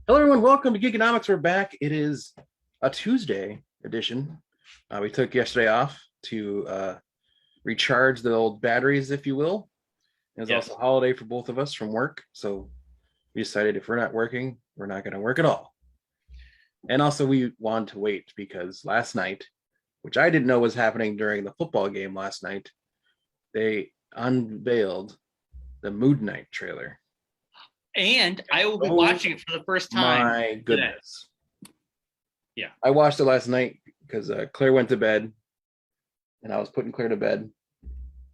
Hello, everyone. Welcome to Geekonomics. We're back. It is a Tuesday edition. We took yesterday off to recharge the old batteries, if you will. It was Yes. also a holiday for both of us from work. So we decided if we're not working, we're not going to work at all. And also, we wanted to wait because last night, which I didn't know was happening during the football game last night, they unveiled the Moon Knight trailer. And I will be Oh watching it for the first time my today. goodness. Yeah. I watched it last night because Claire went to bed and I was putting Claire to bed.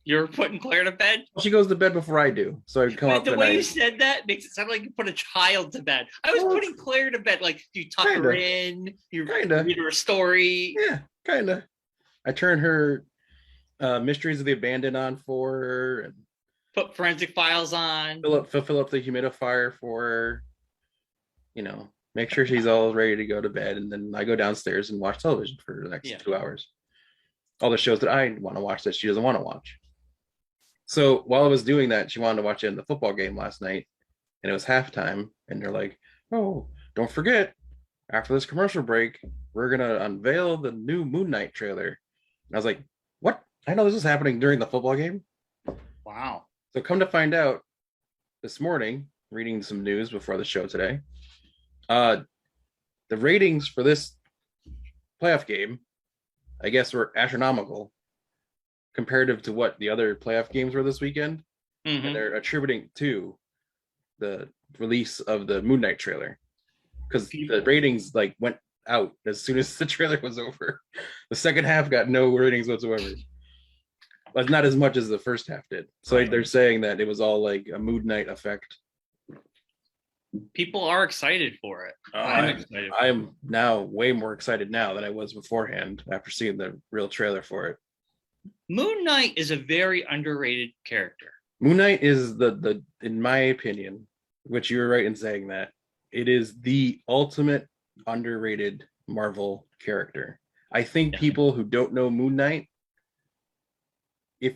You're putting Claire to bed? She goes to bed before I do. So I come up The and way you said that makes it sound like you put a child to bed. I was putting Claire to bed. Like, you tuck her in, you read her a story. Yeah, kind of. I turn her Mysteries of the Abandoned on for her and put Forensic Files on. Fill up the humidifier for her. Make sure she's all ready to go to bed. And then I go downstairs and watch television for the next 2 hours. All the shows that I want to watch that she doesn't want to watch. So while I was doing that, she wanted to watch it in the football game last night, and it was halftime. And they're like, "Oh, don't forget, after this commercial break, we're gonna unveil the new Moon Knight trailer." And I was like, "What? I know this is happening during the football game." Wow. So come to find out, this morning, reading some news before the show today, the ratings for this playoff game, I guess, were astronomical comparative to what the other playoff games were this weekend. Mm-hmm. And they're attributing to the release of the Moon Knight trailer because the ratings went out as soon as the trailer was over. The second half got no ratings whatsoever, but not as much as the first half did. So they're saying that it was all like a Moon Knight effect. People are excited for it. I'm now way more excited now than I was beforehand after seeing the real trailer for it. Moon Knight is a very underrated character. Moon Knight is the in my opinion, which you were right in saying that, it is the ultimate underrated Marvel character. I think people who don't know Moon Knight, I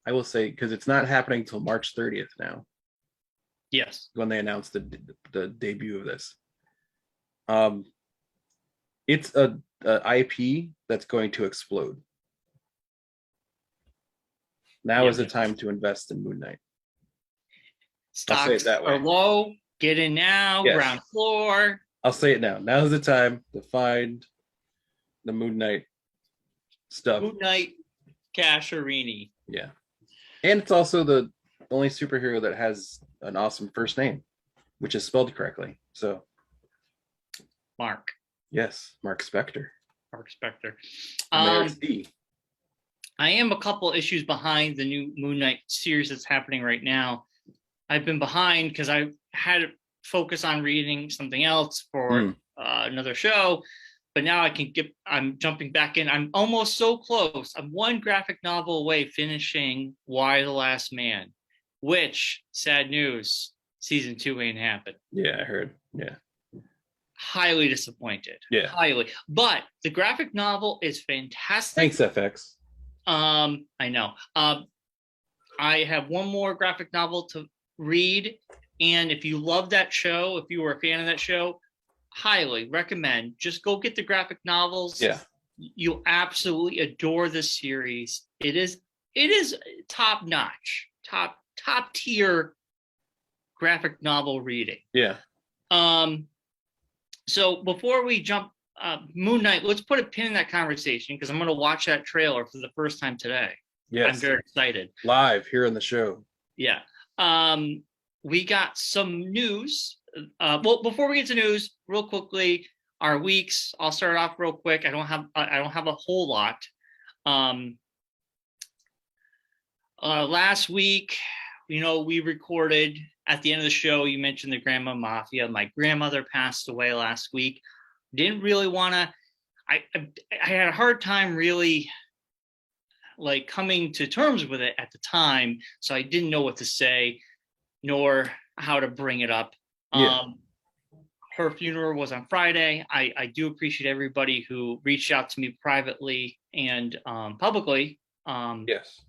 will say, because it's not happening till March 30th now. Yes. When they announced the debut of this. It's a IP that's going to explode. Now is the time to invest in Moon Knight. Stocks are low. Get in now. Yes. Ground floor. I'll say it now. Now's the time to find the Moon Knight stuff. Moon Knight Casherini. Yeah. And it's also the only superhero that has an awesome first name, which is spelled correctly. So Mark. Yes, Mark Spector. Mark Spector. I am a couple issues behind the new Moon Knight series that's happening right now. I've been behind because I had to focus on reading something else for another show, but now I'm jumping back in. I'm almost so close. I'm one graphic novel away finishing Y the Last Man, which, sad news, season 2 ain't happened. Yeah, I heard. Yeah. Highly disappointed. Yeah. Highly. But the graphic novel is fantastic. Thanks, FX. I know. I have one more graphic novel to read, and if you love that show, if you were a fan of that show, highly recommend. Just go get the graphic novels. Yeah. You'll absolutely adore this series. It is top notch, top tier graphic novel reading. Yeah. So before we jump Moon Knight, let's put a pin in that conversation because I'm going to watch that trailer for the first time today. Yes. I'm very excited. Live here on the show. Yeah. We got some news. Well, before we get to news, real quickly, our weeks. I'll start off real quick. I don't have a whole lot. Last week, we recorded at the end of the show. You mentioned the Grandma Mafia. My grandmother passed away last week. Didn't really want to. I had a hard time really coming to terms with it at the time, so I didn't know what to say nor how to bring it up. Yeah. Her funeral was on Friday. I do appreciate everybody who reached out to me privately and publicly. Yes.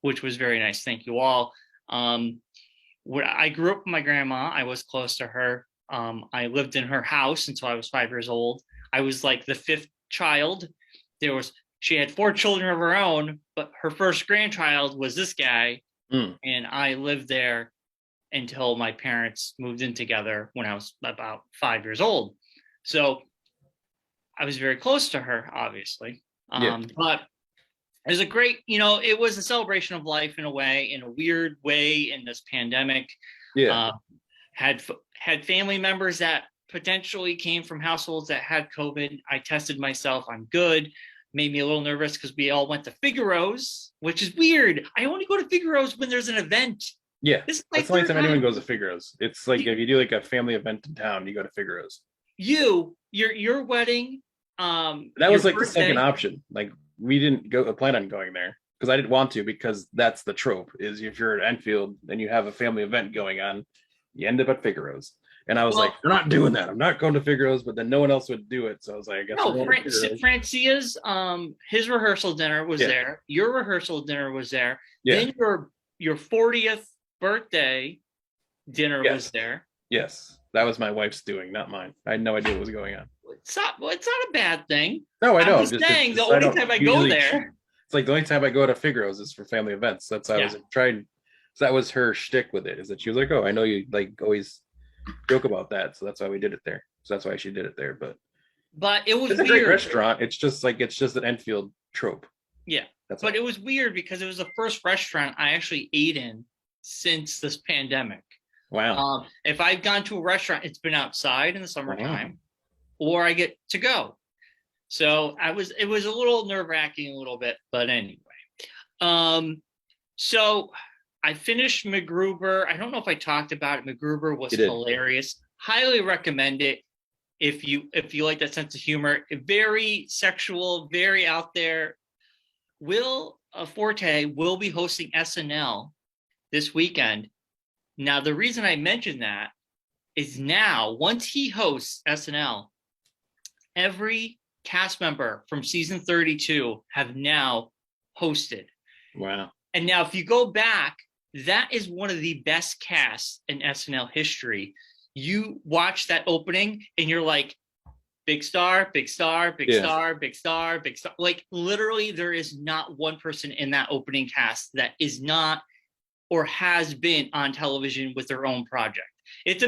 Which was very nice. Thank you all. I grew up with my grandma. I was close to her. I lived in her house until I was 5 years old. I was like the fifth child. She had 4 children of her own, but her first grandchild was this guy. And I lived there until my parents moved in together when I was about 5 years old. So I was very close to her, obviously. But it was a great, it was a celebration of life in a way, in a weird way, in this pandemic. Had family members that potentially came from households that had COVID. I tested myself. I'm good. Made me a little nervous because we all went to Figaro's, which is weird. I only go to Figaro's when there's an event. Yeah, that's the only time anyone goes to Figaro's. It's like if you do like a family event in town, you go to Figaro's. Your wedding. That was like the second option. Like we didn't plan on going there because I didn't want to, because that's the trope is if you're at Enfield and you have a family event going on, you end up at Figaro's. And I was like, we're not doing that. I'm not going to Figaro's, but then no one else would do it. So I was like, I guess Francia's his rehearsal dinner was there. Your rehearsal dinner was there. Then your 40th birthday dinner was there. Yes. That was my wife's doing, not mine. I had no idea what was going on. It's not a bad thing. No, I know. I'm just saying the only time I go there. It's like the only time I go to Figaro's is for family events. That's how I was trying. So that was her shtick with it, is that she was like, oh, I know you like always joke about that, so that's why we did it there. So that's why she did it there. But it was a great restaurant. It's just an Enfield trope. Yeah, but it was weird because it was the first restaurant I actually ate in since this pandemic. Wow. If I've gone to a restaurant, it's been outside in the summertime, or I get to go. So it was a little nerve-wracking a little bit, but anyway. So I finished MacGruber. I don't know if I talked about it. MacGruber was hilarious. Highly recommend it if you like that sense of humor. Very sexual, very out there. Will Forte will be hosting SNL this weekend. Now, the reason I mentioned that is now, once he hosts SNL, every cast member from season 32 have now hosted. Wow. And now if you go back, that is one of the best casts in SNL history. You watch that opening and you're like, big star, big star, big star, big star, big star. Like literally there is not one person in that opening cast that is not or has been on television with their own project. It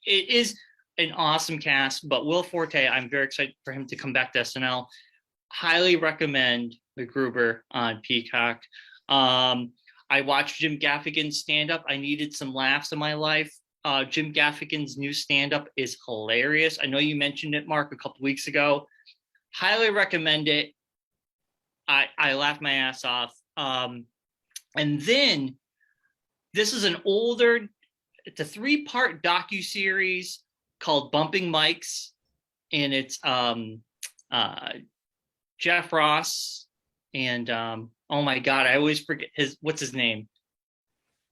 is an awesome cast, but Will Forte, I'm very excited for him to come back to SNL. Highly recommend MacGruber on Peacock. I watched Jim Gaffigan's stand-up. I needed some laughs in my life. Jim Gaffigan's new stand-up is hilarious. I know you mentioned it, Mark, a couple weeks ago. Highly recommend it. I laughed my ass off. And then this is it's a 3-part docuseries called Bumping Mics, and it's Jeff Ross and oh my God, I always forget what's his name.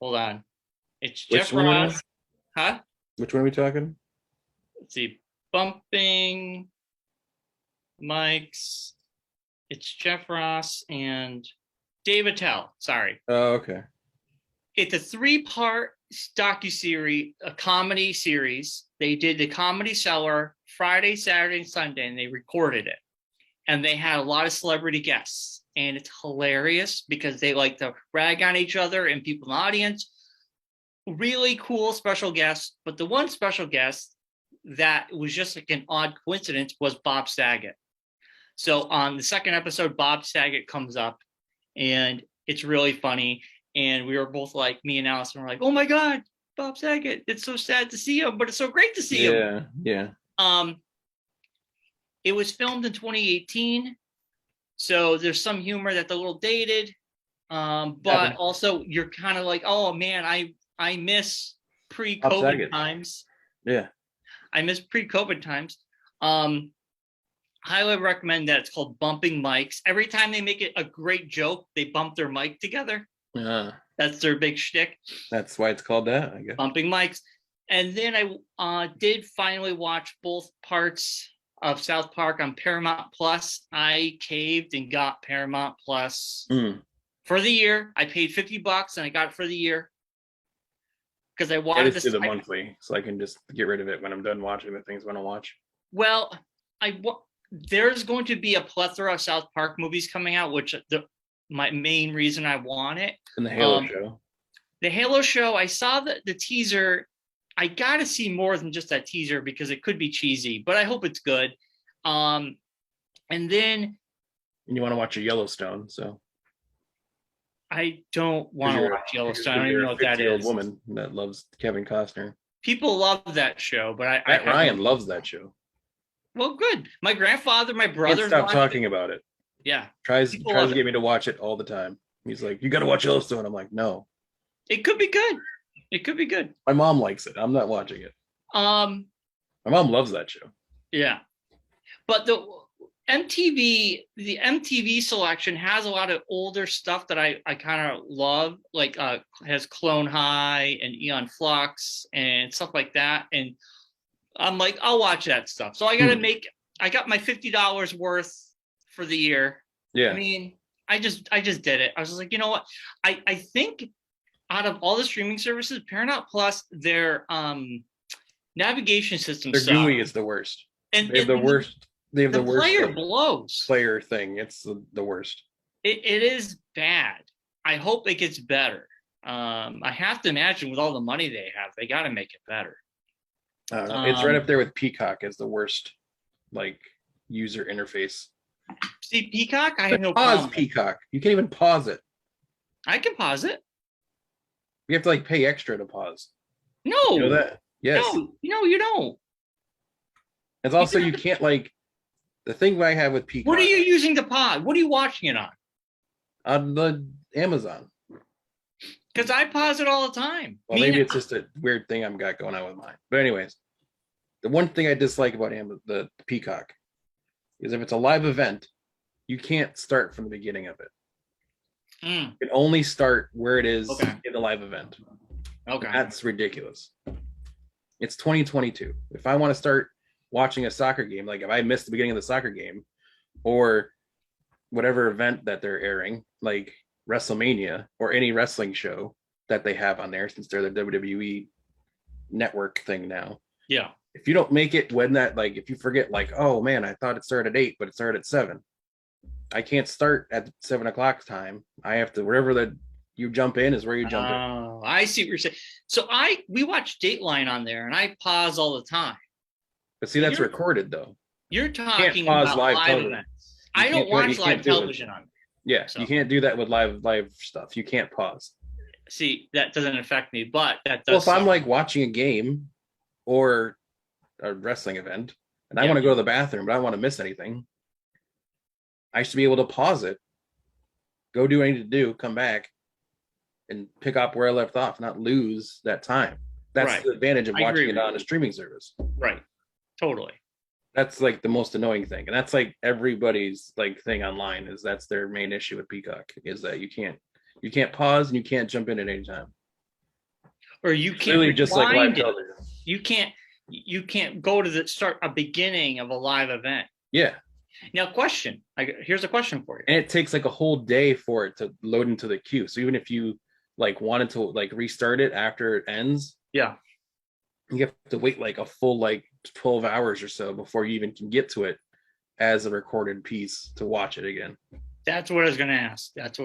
Hold on. It's Jeff Ross. Huh? Which one are we talking? Let's see. Bumping Mics. It's Jeff Ross and Dave Attell. Sorry. Oh, okay. It's a 3-part docuseries, a comedy series. They did the Comedy Cellar Friday, Saturday, and Sunday, and they recorded it. And they had a lot of celebrity guests. And it's hilarious because they like to rag on each other and people in the audience. Really cool special guests. But the one special guest that was just like an odd coincidence was Bob Saget. So on the second episode, Bob Saget comes up and it's really funny. And we were both like, me and Allison were like, oh my God, Bob Saget. It's so sad to see him, but it's so great to see him. Yeah. It was filmed in 2018. So there's some humor that's a little dated. But also you're kind of like, oh man, I miss pre-COVID times. Yeah. I miss pre-COVID times. Highly recommend that. It's called Bumping Mics. Every time they make it a great joke, they bump their mic together. That's their big shtick. That's why it's called that, I guess. Bumping Mics. And then I did finally watch both parts of South Park on Paramount Plus. I caved and got Paramount Plus for the year. I paid $50 and I got it for the year because I I wanted just do this. the monthly, so I can just get rid of it when I'm done watching the things I want to watch. Well, there's going to be a plethora of South Park movies coming out, which my main reason I want it. And the Halo show. The Halo show, I saw the teaser. I got to see more than just that teaser because it could be cheesy, but I hope it's good. And then. And you want to watch a Yellowstone, so. I don't want to watch Yellowstone. I don't even know what that is. Woman that loves Kevin Costner. People love that show, but Ryan loves that show. Well, good. My grandfather, my brother. Can't stop talking about it. Yeah. Tries to get me to watch it all the time. He's like, "You got to watch Yellowstone." I'm like, "No." It could be good. It could be good. My mom likes it. I'm not watching it. My mom loves that show. Yeah, but the MTV selection has a lot of older stuff that I kind of love, like has Clone High and Eon Flux and stuff like that. And I'm like, I'll watch that stuff. So I got my $50 worth for the year. Yeah. I mean, I just did it. I was just like, you know what? I think out of all the streaming services, Paramount Plus, their navigation system, their GUI is the worst. And they have the worst. They have the worst player blows. Player thing. It's the worst. It is bad. I hope it gets better. I have to imagine with all the money they have, they got to make it better. I don't know. It's right up there with Peacock as the worst, like, user interface. See, Peacock, I have no pause problem. Peacock. You can't even pause it. I can pause it. You have to like pay extra to pause. No. You know that? Yes. No, you don't. It's also you can't like. The thing I have with Peacock. What are you using to pause? What are you watching it on? On the Amazon. Because I pause it all the time. Well, maybe it's just a weird thing I've got going on with mine. But anyways, the one thing I dislike about the Peacock is if it's a live event, you can't start from the beginning of it. You can only start where it is in the live event. Okay. That's ridiculous. It's 2022. If I want to start watching a soccer game, like if I missed the beginning of the soccer game or whatever event that they're airing, like WrestleMania or any wrestling show that they have on there, since they're the WWE network thing now. Yeah. If you don't make it when that, like, if you forget, like, oh man, I thought it started at 8, but it started at 7. I can't start at 7 o'clock time. I have to, wherever that you jump in is where you jump in. Oh, I see what you're saying. So we watch Dateline on there and I pause all the time. But see, that's recorded though. You're talking about live events. I don't watch live television on there. Yeah, so you can't do that with live stuff. You can't pause. See, that doesn't affect me, but that does. Well, if I'm like watching a game or a wrestling event and I want to go to the bathroom, but I don't want to miss anything, I should be able to pause it, go do what I need to do, come back, and pick up where I left off, not lose that time. That's the advantage of watching it on a streaming service. Right. Totally. That's like the most annoying thing. And that's like everybody's like thing online is that's their main issue with Peacock is that you can't pause and you can't jump in at any time. Or you can't really just like live television. You can't go to a beginning of a live event. Yeah. Now, here's a question for you. And it takes like a whole day for it to load into the queue. So even if you like wanted to like restart it after it ends, yeah, you have to wait like a full like 12 hours or so before you even can get to it as a recorded piece to watch it again. That's what I was going to ask. That's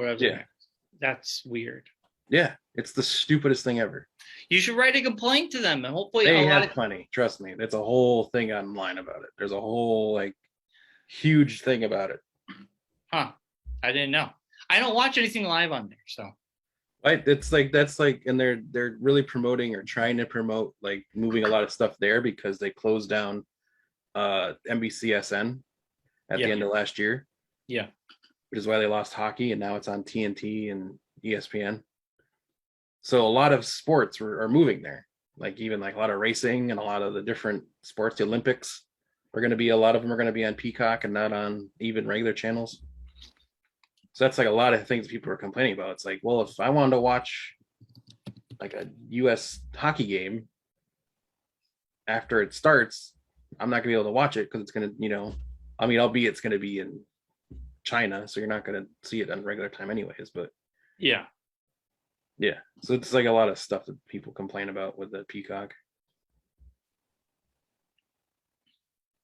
weird. Yeah, it's the stupidest thing ever. You should write a complaint to them and hopefully they have plenty. Trust me, that's a whole thing online about it. There's a whole like huge thing about it. Huh? I didn't know. I don't watch anything live on there, so. Right, it's like that's like, and they're really promoting or trying to promote like moving a lot of stuff there because they closed down NBCSN at the end of last year. Yeah, which is why they lost hockey and now it's on TNT and ESPN. So a lot of sports are moving there, like even like a lot of racing and a lot of the different sports. The Olympics are going to be, a lot of them are going to be on Peacock and not on even regular channels. So that's like a lot of things people are complaining about. It's like, well, if I wanted to watch like a US hockey game after it starts, I'm not gonna be able to watch it because it's gonna, albeit it's gonna be in China, so you're not gonna see it on regular time anyways. But yeah, Yeah. So it's like a lot of stuff that people complain about with the Peacock.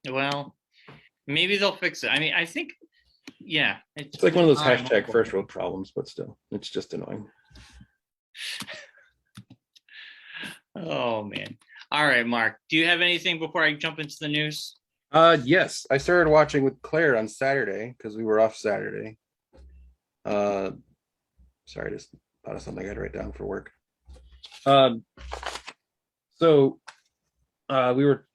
Well, maybe they'll fix it. I mean, I think, yeah, it's like one of those hashtag first world problems, but still, it's just annoying. Oh man. All right, Mark. Do you have anything before I jump into the news? Yes, I started watching with Claire on Saturday because we were off Saturday. Sorry, just thought of something I had to write down for work. So we were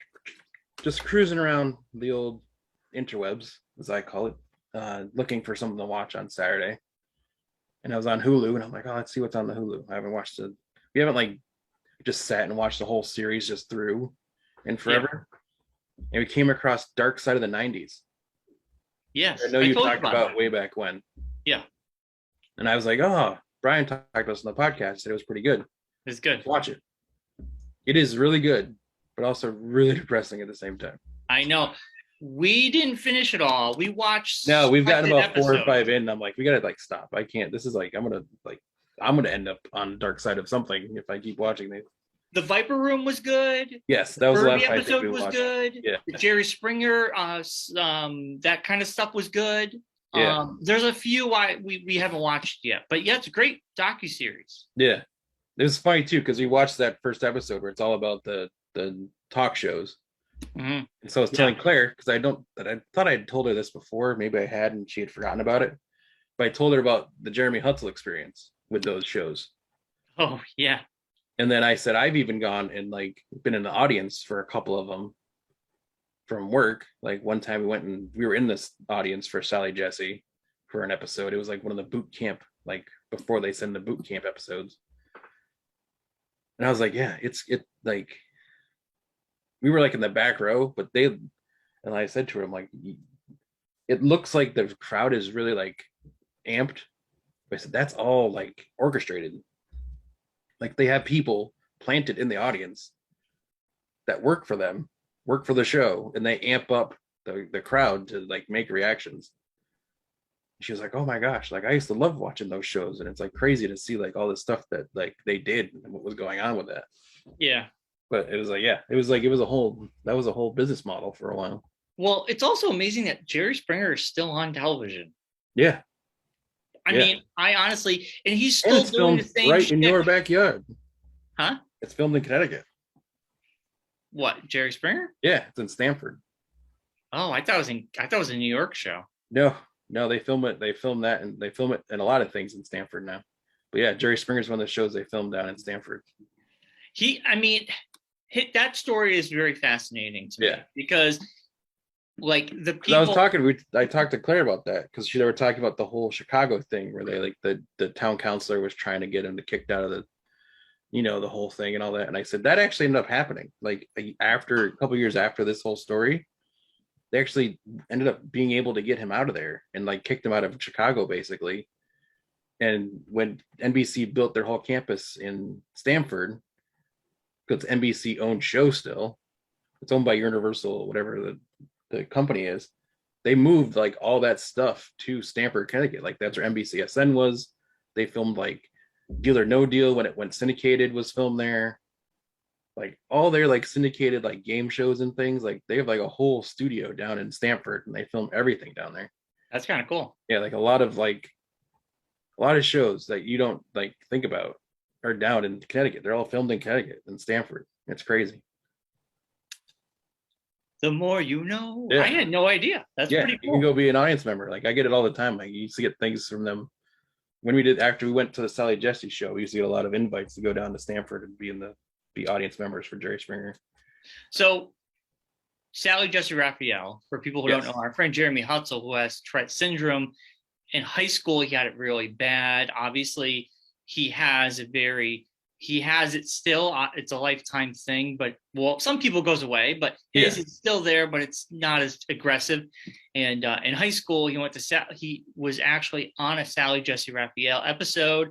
just cruising around the old interwebs, as I call it, looking for something to watch on Saturday. And I was on Hulu, and I'm like, oh, let's see what's on the Hulu. I haven't watched it. We haven't like just sat and watched the whole series just through and forever. Yeah. And we came across Dark Side of the 90s. Yes. I know you talked about way back when. Yeah. And I was like, oh, Brian talked about this on the podcast. Said it was pretty good. It's good. Watch it. It is really good, but also really depressing at the same time. I know. We didn't finish it all. We watched. No, we've gotten about 4 or 5 in. And I'm like, we gotta like stop. I can't. This is like, I'm gonna end up on dark side of something if I keep watching these. The Viper Room was good. Yes, that was the last episode was good. Yeah, the Jerry Springer, that kind of stuff was good. Yeah. There's a few we haven't watched yet, but yeah, it's a great docuseries. Yeah, it was funny too because we watched that first episode where it's all about the talk shows. Mm-hmm. And so I was telling Claire because I thought I had told her this before, maybe I had and she had forgotten about it, but I told her about the Jeremy Hutzel experience with those shows. Oh yeah. And then I said I've even gone and like been in the audience for a couple of them from work. Like one time we were in this audience for Sally Jesse for an episode. It was like one of the boot camp, like before they send the boot camp episodes. And I was like, yeah, it like we were like in the back row, but and I said to her, I'm like, it looks like the crowd is really like amped. But I said, that's all like orchestrated. Like they have people planted in the audience that work for them, work for the show, and they amp up the crowd to like make reactions. She was like, oh my gosh, like I used to love watching those shows, and it's like crazy to see like all this stuff that like they did and what was going on with that. Yeah. But it was like, yeah, it was a whole business model for a while. Well, it's also amazing that Jerry Springer is still on television. Yeah. I mean, I honestly, and he's still doing the same right in your backyard. Huh? It's filmed in Connecticut. What, Jerry Springer? Yeah, it's in Stamford. Oh, I thought it was a New York show. No, they film it. They film that, and they film it in a lot of things in Stamford now. But yeah, Jerry Springer's one of the shows they filmed down in Stamford. That story is very fascinating to me because like the people I talked to Claire about that because they were talking about the whole Chicago thing where they like the town councilor was trying to get him to kicked out of the whole thing and all that. And I said that actually ended up happening like after a couple years after this whole story, they actually ended up being able to get him out of there and like kicked him out of Chicago basically. And when NBC built their whole campus in Stamford, because it's NBC owned show still, it's owned by Universal, whatever the company is, they moved like all that stuff to Stamford, Connecticut. Like that's where NBCSN was. They filmed like Deal or No Deal when it went syndicated was filmed there. Like all their like syndicated like game shows and things, like they have like a whole studio down in Stamford and they film everything down there. That's kind of cool. Yeah, like a lot of shows that you don't like think about are down in Connecticut. They're all filmed in Connecticut and Stamford. It's crazy. The more you know. Yeah. I had no idea. That's pretty cool. You can go be an audience member. Like I get it all the time. Like you used to get things from them after we went to the Sally Jesse show. We used to get a lot of invites to go down to Stamford and be audience members for Jerry Springer. So Sally Jesse Raphael, for people who don't know, our friend Jeremy Hutzel, who has Tourette syndrome. In high school, he had it really bad. Obviously, he has it still. It's a lifetime thing, but some people goes away, but it's still there, but it's not as aggressive. And in high school, he was actually on a Sally Jesse Raphael episode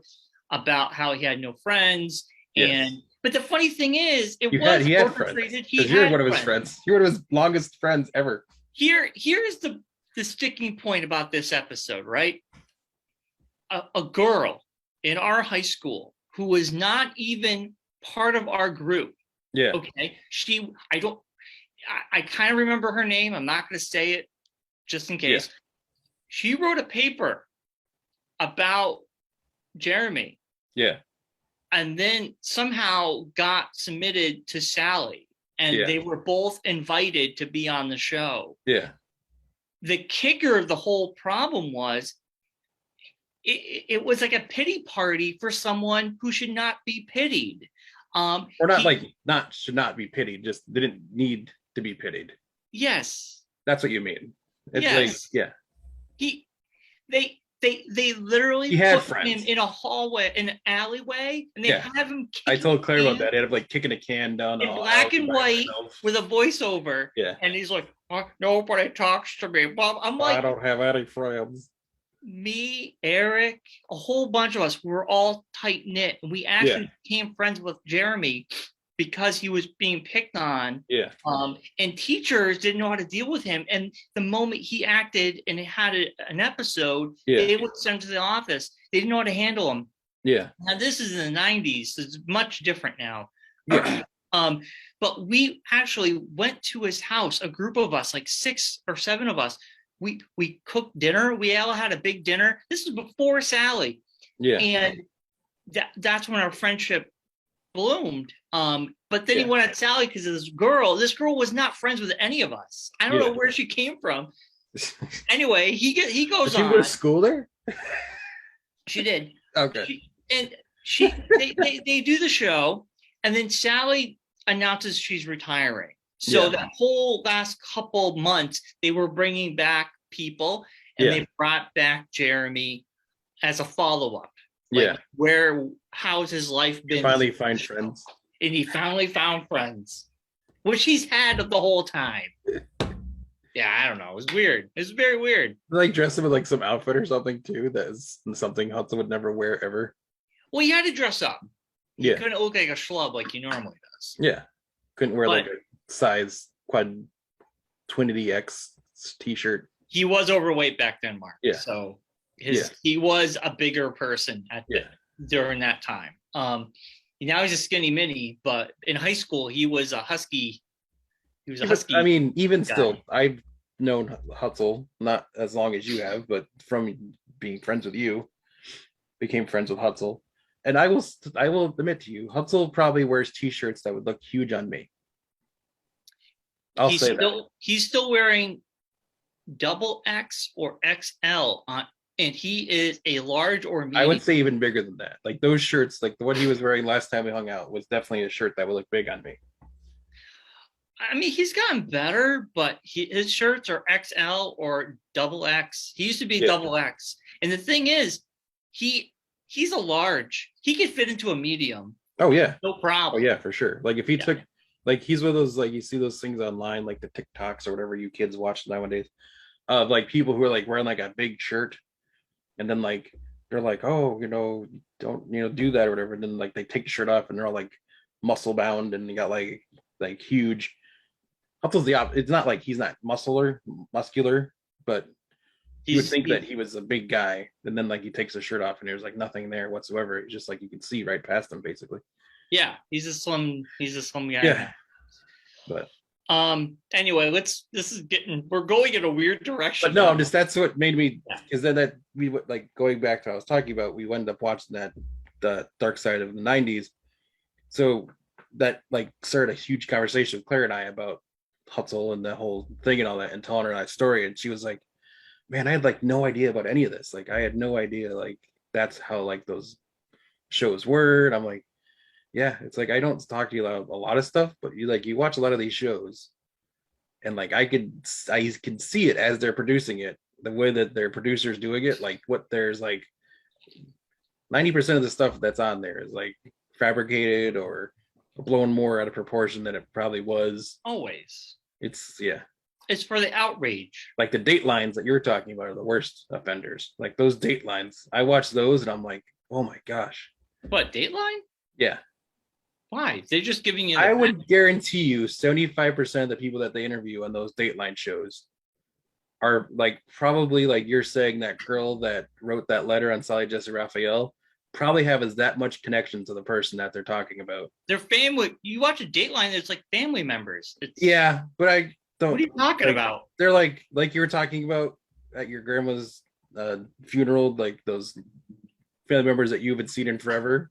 about how he had no friends. Yes. But the funny thing is, he had friends. You're one of his friends. You're one of his longest friends ever. Here's the sticking point about this episode, right? A girl in our high school who was not even part of our group. Yeah. Okay. I kind of remember her name. I'm not going to say it just in case. Yeah. She wrote a paper about Jeremy. Yeah. And then somehow got submitted to Sally. And they were both invited to be on the show. Yeah. The kicker of the whole problem was it was like a pity party for someone who should not be pitied. Or should not be pitied, just didn't need to be pitied. Yes. That's what you mean. It's yes. like, yeah. They literally put him in a hallway, in an alleyway, and they have him. I told Claire about that. He had like kicking a can down in black and white with a voiceover. Yeah, and he's like, nobody talks to me. Well, I'm like, I don't have any friends. Me, Eric, a whole bunch of us, we were all tight knit, and we actually became friends with Jeremy because he was being picked on. Yeah. And teachers didn't know how to deal with him. And the moment he acted and had an episode, they would send him to the office. They didn't know how to handle him. Yeah. Now this is in the 90s. So it's much different now. Yeah. But we actually went to his house, a group of us, like 6 or 7 of us. We cooked dinner. We all had a big dinner. This was before Sally. Yeah. And that's when our friendship bloomed. But then he went at Sally because of this girl. This girl was not friends with any of us. I don't know where she came from. Anyway, he goes on. Did she go to school there? She did. Okay. They do the show, and then Sally announces she's retiring. So that whole last couple months, they were bringing back people, and they brought back Jeremy as a follow-up. Like, how's his life been? Finally find friends. And he finally found friends, which he's had the whole time. Yeah, I don't know. It was weird. It was very weird. Like dress him with like some outfit or something too. That is something Hudson would never wear ever. Well, he had to dress up. He couldn't look like a schlub like he normally does. Yeah. Couldn't wear like a size quad Twinity X t-shirt. He was overweight back then, Mark. Yeah. So he was a bigger person during that time. Now he's a skinny mini, but in high school he was a husky. He was a husky. I mean, even guy. Still, I've known Hutzel not as long as you have, but from being friends with you, became friends with Hutzel. And I will admit to you, Hutzel probably wears t-shirts that would look huge on me. He's still wearing XX or XL on, and he is a large or medium. I would say even bigger than that. Like those shirts, like the one he was wearing last time we hung out, was definitely a shirt that would look big on me. I mean, he's gotten better, but his shirts are XL or XX. He used to be double X. And the thing is, he's a large. He could fit into a medium. Oh yeah, no problem. Oh yeah, for sure. Like if he took, like he's one of those, like you see those things online, like the TikToks or whatever you kids watch nowadays, of like people who are like wearing like a big shirt, and then like they're like, oh, don't do that or whatever. And then like they take the shirt off and they're all like muscle bound and they got like huge. Hustle's the opposite. It's not like he's not muscular, but you would think that he was a big guy, and then like he takes the shirt off and there's like nothing there whatsoever. It's just like you can see right past him basically. Yeah, he's a slim guy. Yeah. But anyway, we're going in a weird direction. But no, that's what made me, because then that we like going back to what I was talking about, we ended up watching the Dark Side of the 90s. So that like started a huge conversation with Claire and I about Hutzel and the whole thing and all that, and telling her that story, and she was like, man, I had like no idea about any of this. Like I had no idea like that's how like those shows were. And I'm like, yeah, it's like I don't talk to you about a lot of stuff, but you watch a lot of these shows, and like I can see it as they're producing it, the way that their producers doing it, like what there's like 90% of the stuff that's on there is like fabricated or blown more out of proportion than it probably was. Always. It's for the outrage. Like the datelines that you're talking about are the worst offenders. Like those datelines, I watch those and I'm like, oh my gosh. What, Dateline? Yeah. Why? They're just giving you. I would guarantee you 75% of the people that they interview on those Dateline shows are like probably like you're saying that girl that wrote that letter on Sally Jesse Raphael, probably have as that much connection to the person that they're talking about. They're family. You watch a Dateline, it's like family members. Yeah, but I don't. What are you talking about? They're like you were talking about at your grandma's funeral, like those family members that you haven't seen in forever.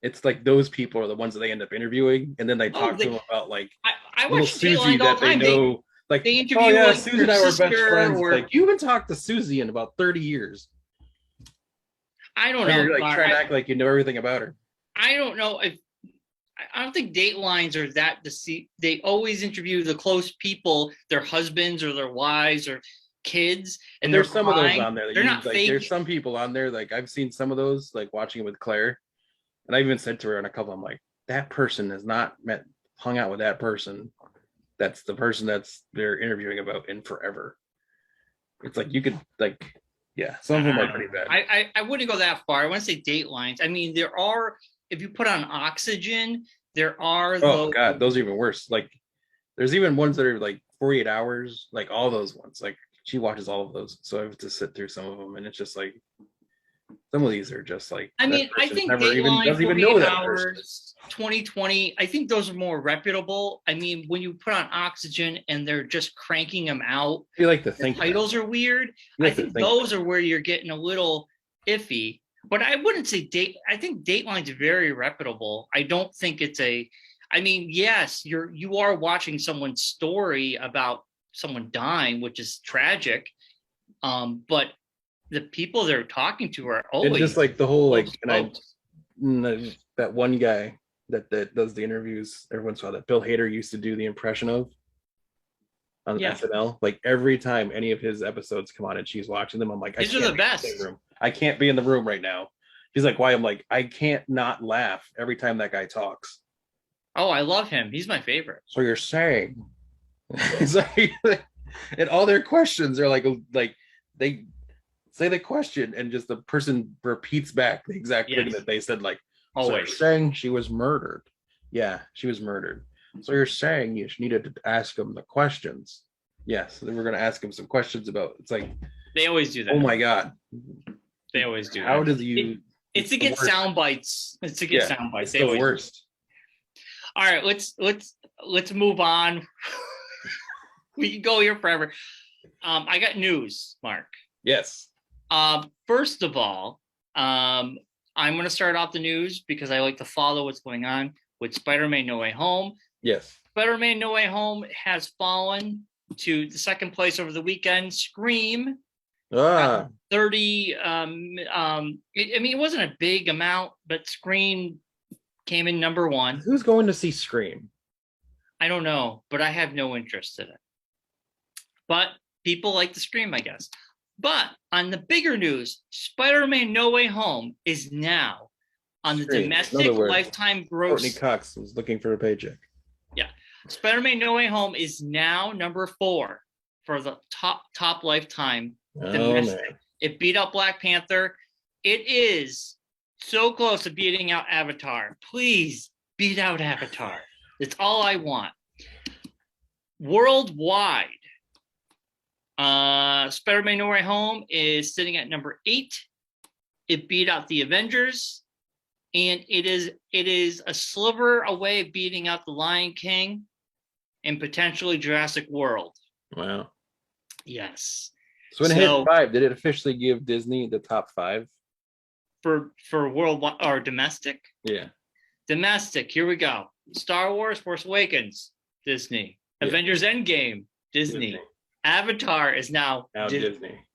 It's like those people are the ones that they end up interviewing, and then they talk to them about like I watch Susie that they know. Like, they interview like Susie and I were best friends. Or... Like, you haven't talked to Susie in about 30 years. I don't know. You're like trying to act like you know everything about her. I don't know if I don't think Datelines are that deceit. They always interview the close people, their husbands or their wives or kids, and there's some crying. of those on there. They're not like, fake. There's some people on there. Like I've seen some of those, like watching it with Claire, and I even said to her on a couple, I'm like, that person has not hung out with that person. That's the person that's they're interviewing about in forever. It's like you could like, yeah, some of them are pretty bad. I wouldn't go that far. I want to say Datelines. I mean, there are, if you put on Oxygen, there are. Oh God, those are even worse. Like, there's even ones that are like 48 hours, like all those ones. Like she watches all of those, so I have to sit through some of them, and it's just like some of these are just like. I mean, I think Dateline, doesn't even know that hours, 2020. I think those are more reputable. I mean, when you put on Oxygen and they're just cranking them out, you like to think titles are weird. I think those are where you're getting a little iffy. But I wouldn't say I think Dateline's very reputable. I don't think it's a. I mean, yes, you are watching someone's story about someone dying, which is tragic. But the people they're talking to are always and just like the whole like, and that one guy that does the interviews, everyone saw that Bill Hader used to do the impression of on SNL. Like every time any of his episodes come on and she's watching them, I'm like, these are the best. I can't be in the room right now. She's like, why? I'm like, I can't not laugh every time that guy talks. Oh, I love him. He's my favorite. So you're saying, it's like, and all their questions are like they say the question and just the person repeats back the exact thing that they said. Like, so you're saying she was murdered? Yeah, she was murdered. So you're saying you needed to ask them the questions? Yes, then we're going to ask them some questions about. It's like they always do that. Oh my God, they always do. How does you? It's to get sound bites. It's to get sound bites. It's the worst. All right, let's move on. We can go here forever. I got news, Mark. Yes. First of all, I'm going to start off the news because I like to follow what's going on with Spider-Man No Way Home. Yes. Spider-Man No Way Home has fallen to the second place over the weekend. Scream. 30. I mean, it wasn't a big amount, but Scream came in number one. Who's going to see Scream? I don't know, but I have no interest in it. But people like the Scream, I guess. But on the bigger news, Spider-Man No Way Home is now on the domestic lifetime gross. Courtney Cox was looking for a paycheck. Yeah. Spider-Man No Way Home is now number 4 for the top lifetime domestic. Man. It beat out Black Panther. It is so close to beating out Avatar. Please beat out Avatar. It's all I want. Worldwide, Spider-Man No Way Home is sitting at number 8. It beat out the Avengers, and it is a sliver away of beating out the Lion King and potentially Jurassic World. Wow. Yes. So when it hit 5, did it officially give Disney the top 5? For worldwide or domestic? Yeah. Domestic, here we go. Star Wars Force Awakens, Disney. Yeah. Avengers Endgame, Disney. Avatar is now Disney.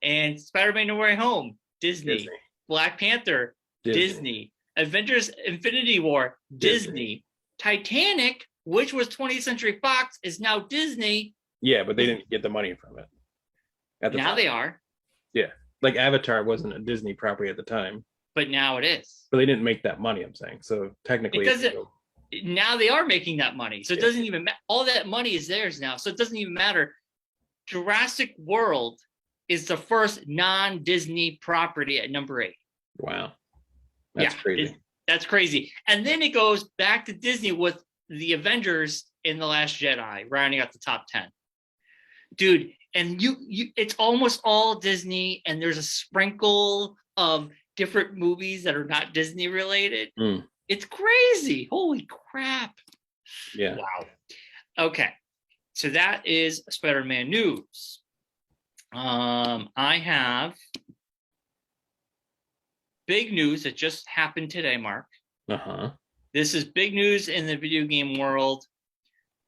And Spider-Man No Way Home, Disney. Black Panther, Disney. Avengers Infinity War, Disney. Titanic, which was 20th Century Fox, is now Disney. Yeah, but they didn't get the money from it. Now they are. Yeah. Like Avatar wasn't a Disney property at the time. But now it is. But they didn't make that money, I'm saying. So technically now they are making that money. So it doesn't even matter. All that money is theirs now. So it doesn't even matter. Jurassic World is the first non-Disney property at number 8. Wow. That's crazy. That's crazy. And then it goes back to Disney with the Avengers in The Last Jedi, rounding out the top 10. Dude, and you it's almost all Disney, and there's a sprinkle of different movies that are not Disney related. Mm. It's crazy. Holy crap. Yeah. Wow. Okay. So that is Spider-Man news. I have big news that just happened today, Mark. Uh-huh. This is big news in the video game world.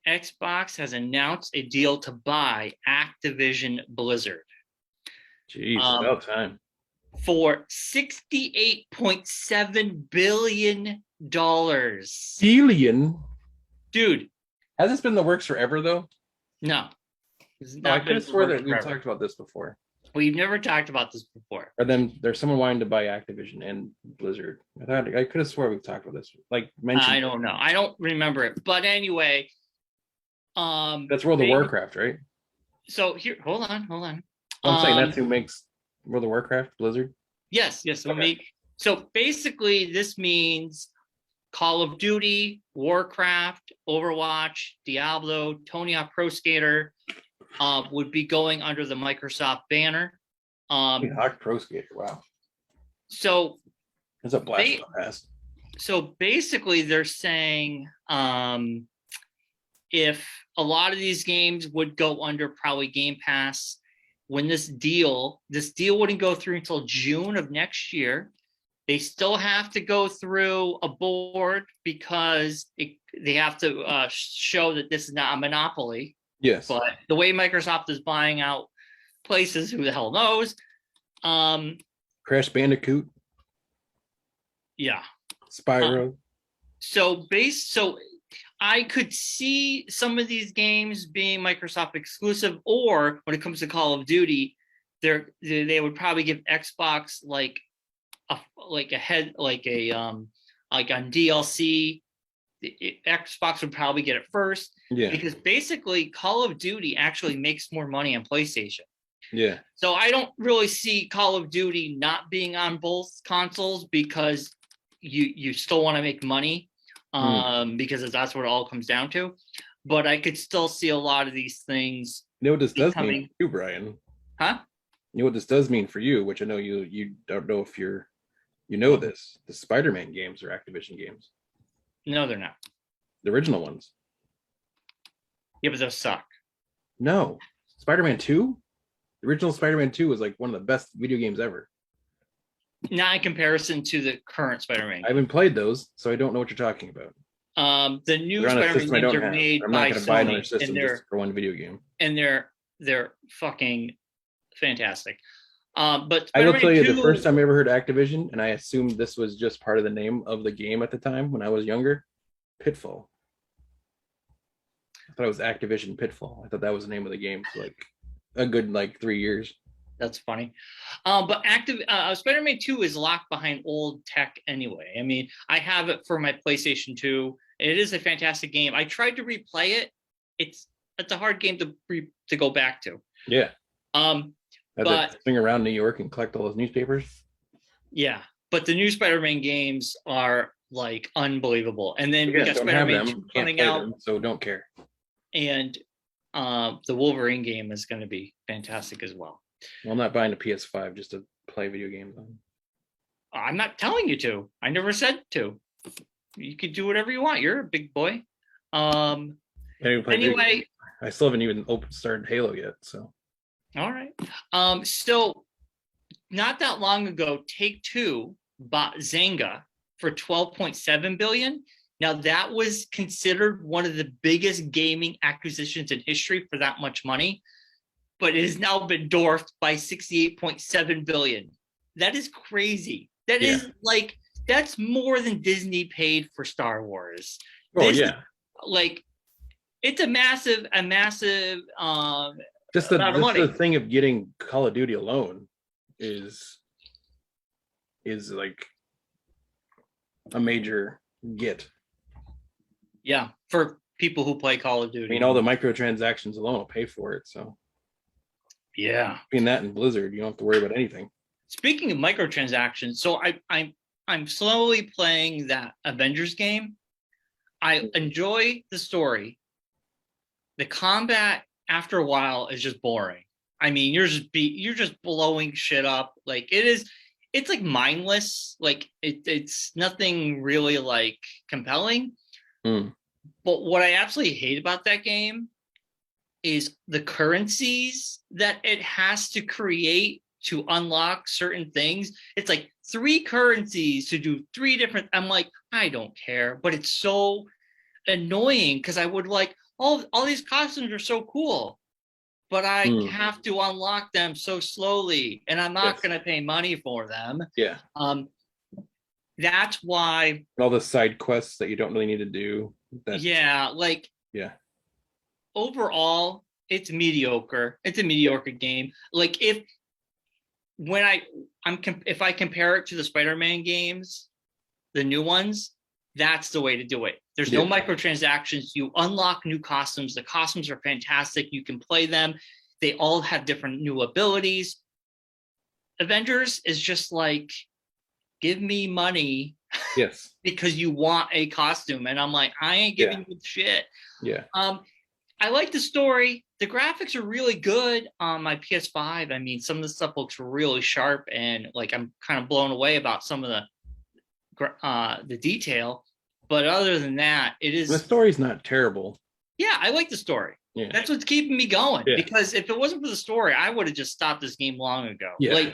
Xbox has announced a deal to buy Activision Blizzard. Jeez, about time. For $68.7 billion. Billion? Dude. Has this been in the works forever, though? No. I could have sworn that we've talked about this before. We've never talked about this before. Or then there's someone wanting to buy Activision and Blizzard. I could have sworn we've talked about this. Like mentioned. I don't know. I don't remember it. But anyway. That's World of Warcraft, right? So here, hold on. I'm saying that's who makes World of Warcraft, Blizzard? Yes. Okay. So basically this means Call of Duty, Warcraft, Overwatch, Diablo, Tony Hawk Pro Skater would be going under the Microsoft banner. Tony Hawk Pro Skater, wow. So it's a blast from the past. So basically they're saying if a lot of these games would go under probably Game Pass, when this deal wouldn't go through until June of next year. They still have to go through a board because they have to show that this is not a monopoly. Yes. But the way Microsoft is buying out places, who the hell knows? Crash Bandicoot. Yeah. Spyro. So I could see some of these games being Microsoft exclusive, or when it comes to Call of Duty, they would probably give Xbox like on DLC. Xbox would probably get it first. Yeah. Because basically Call of Duty actually makes more money on PlayStation. Yeah. So I don't really see Call of Duty not being on both consoles because you still want to make money. Because that's what it all comes down to. But I could still see a lot of these things. You know what this does mean for you, Brian? Huh? You know what this does mean for you, which I know you don't know if you know this. The Spider-Man games are Activision games. No, they're not. The original ones. Yeah, but those suck. No. Spider-Man 2? The original Spider-Man 2 was like one of the best video games ever. Not in comparison to the current Spider-Man. I haven't played those, so I don't know what you're talking about. The new Spider-Man games are made by Sony, buy another system and just for one video game. And they're fucking fantastic. But I will tell you, the first time I ever heard Activision, and I assumed this was just part of the name of the game at the time when I was younger, Pitfall. I thought it was Activision Pitfall. I thought that was the name of the game for like a good 3 years. That's funny. But Spider-Man 2 is locked behind old tech anyway. I mean, I have it for my PlayStation 2. It is a fantastic game. I tried to replay it. It's a hard game to go back to. Yeah. But swing around New York and collect all those newspapers. Yeah, but the new Spider-Man games are like unbelievable. And then we got Spider-Man 2 coming out, so don't care. And the Wolverine game is going to be fantastic as well. Well, I'm not buying a PS5 just to play video games on. I'm not telling you to. I never said to. You could do whatever you want. You're a big boy. Anyway, I still haven't even started Halo yet. So. All right. So not that long ago, Take-Two bought Zynga for $12.7 billion. Now that was considered one of the biggest gaming acquisitions in history for that much money, but it has now been dwarfed by $68.7 billion. That is crazy. That is that's more than Disney paid for Star Wars. Oh yeah. It's a massive just the thing of getting Call of Duty alone is like a major get. Yeah, for people who play Call of Duty. I mean, all the microtransactions alone will pay for it. So yeah, between that and Blizzard, you don't have to worry about anything. Speaking of microtransactions, so I'm slowly playing that Avengers game. I enjoy the story. The combat after a while is just boring. I mean, you're just blowing shit up. Like it it's like mindless. Like it's nothing really like compelling. Mm. But what I absolutely hate about that game is the currencies that it has to create to unlock certain things. It's like 3 currencies to do 3 different. I'm like, I don't care, but it's so annoying because I would like all these costumes are so cool, but I have to unlock them so slowly, and I'm not going to pay money for them. Yeah. That's why all the side quests that you don't really need to do. Like overall, it's mediocre. It's a mediocre game. Like if I compare it to the Spider-Man games, the new ones, that's the way to do it. There's no microtransactions. You unlock new costumes. The costumes are fantastic. You can play them. They all have different new abilities. Avengers is just like, give me money. Yes. Because you want a costume. And I'm like, I ain't giving you shit. Yeah. I like the story. The graphics are really good on my PS5. I mean, some of the stuff looks really sharp, and like I'm kind of blown away about some of the detail. But other than that, the story's not terrible. Yeah, I like the story. Yeah. That's what's keeping me going. Yeah. Because if it wasn't for the story, I would have just stopped this game long ago. Yeah.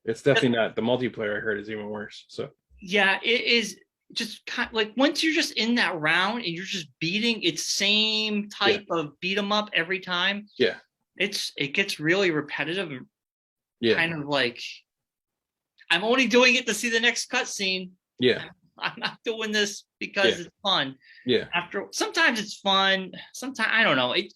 It's definitely not. The multiplayer I heard is even worse. So yeah, it is just kind of like once you're just in that round and you're just beating, it's same type of beat 'em up every time. Yeah. It gets really repetitive and kind of like I'm only doing it to see the next cutscene. Yeah. I'm not doing this because it's fun. Yeah. Sometimes it's fun. Sometimes I don't know. It's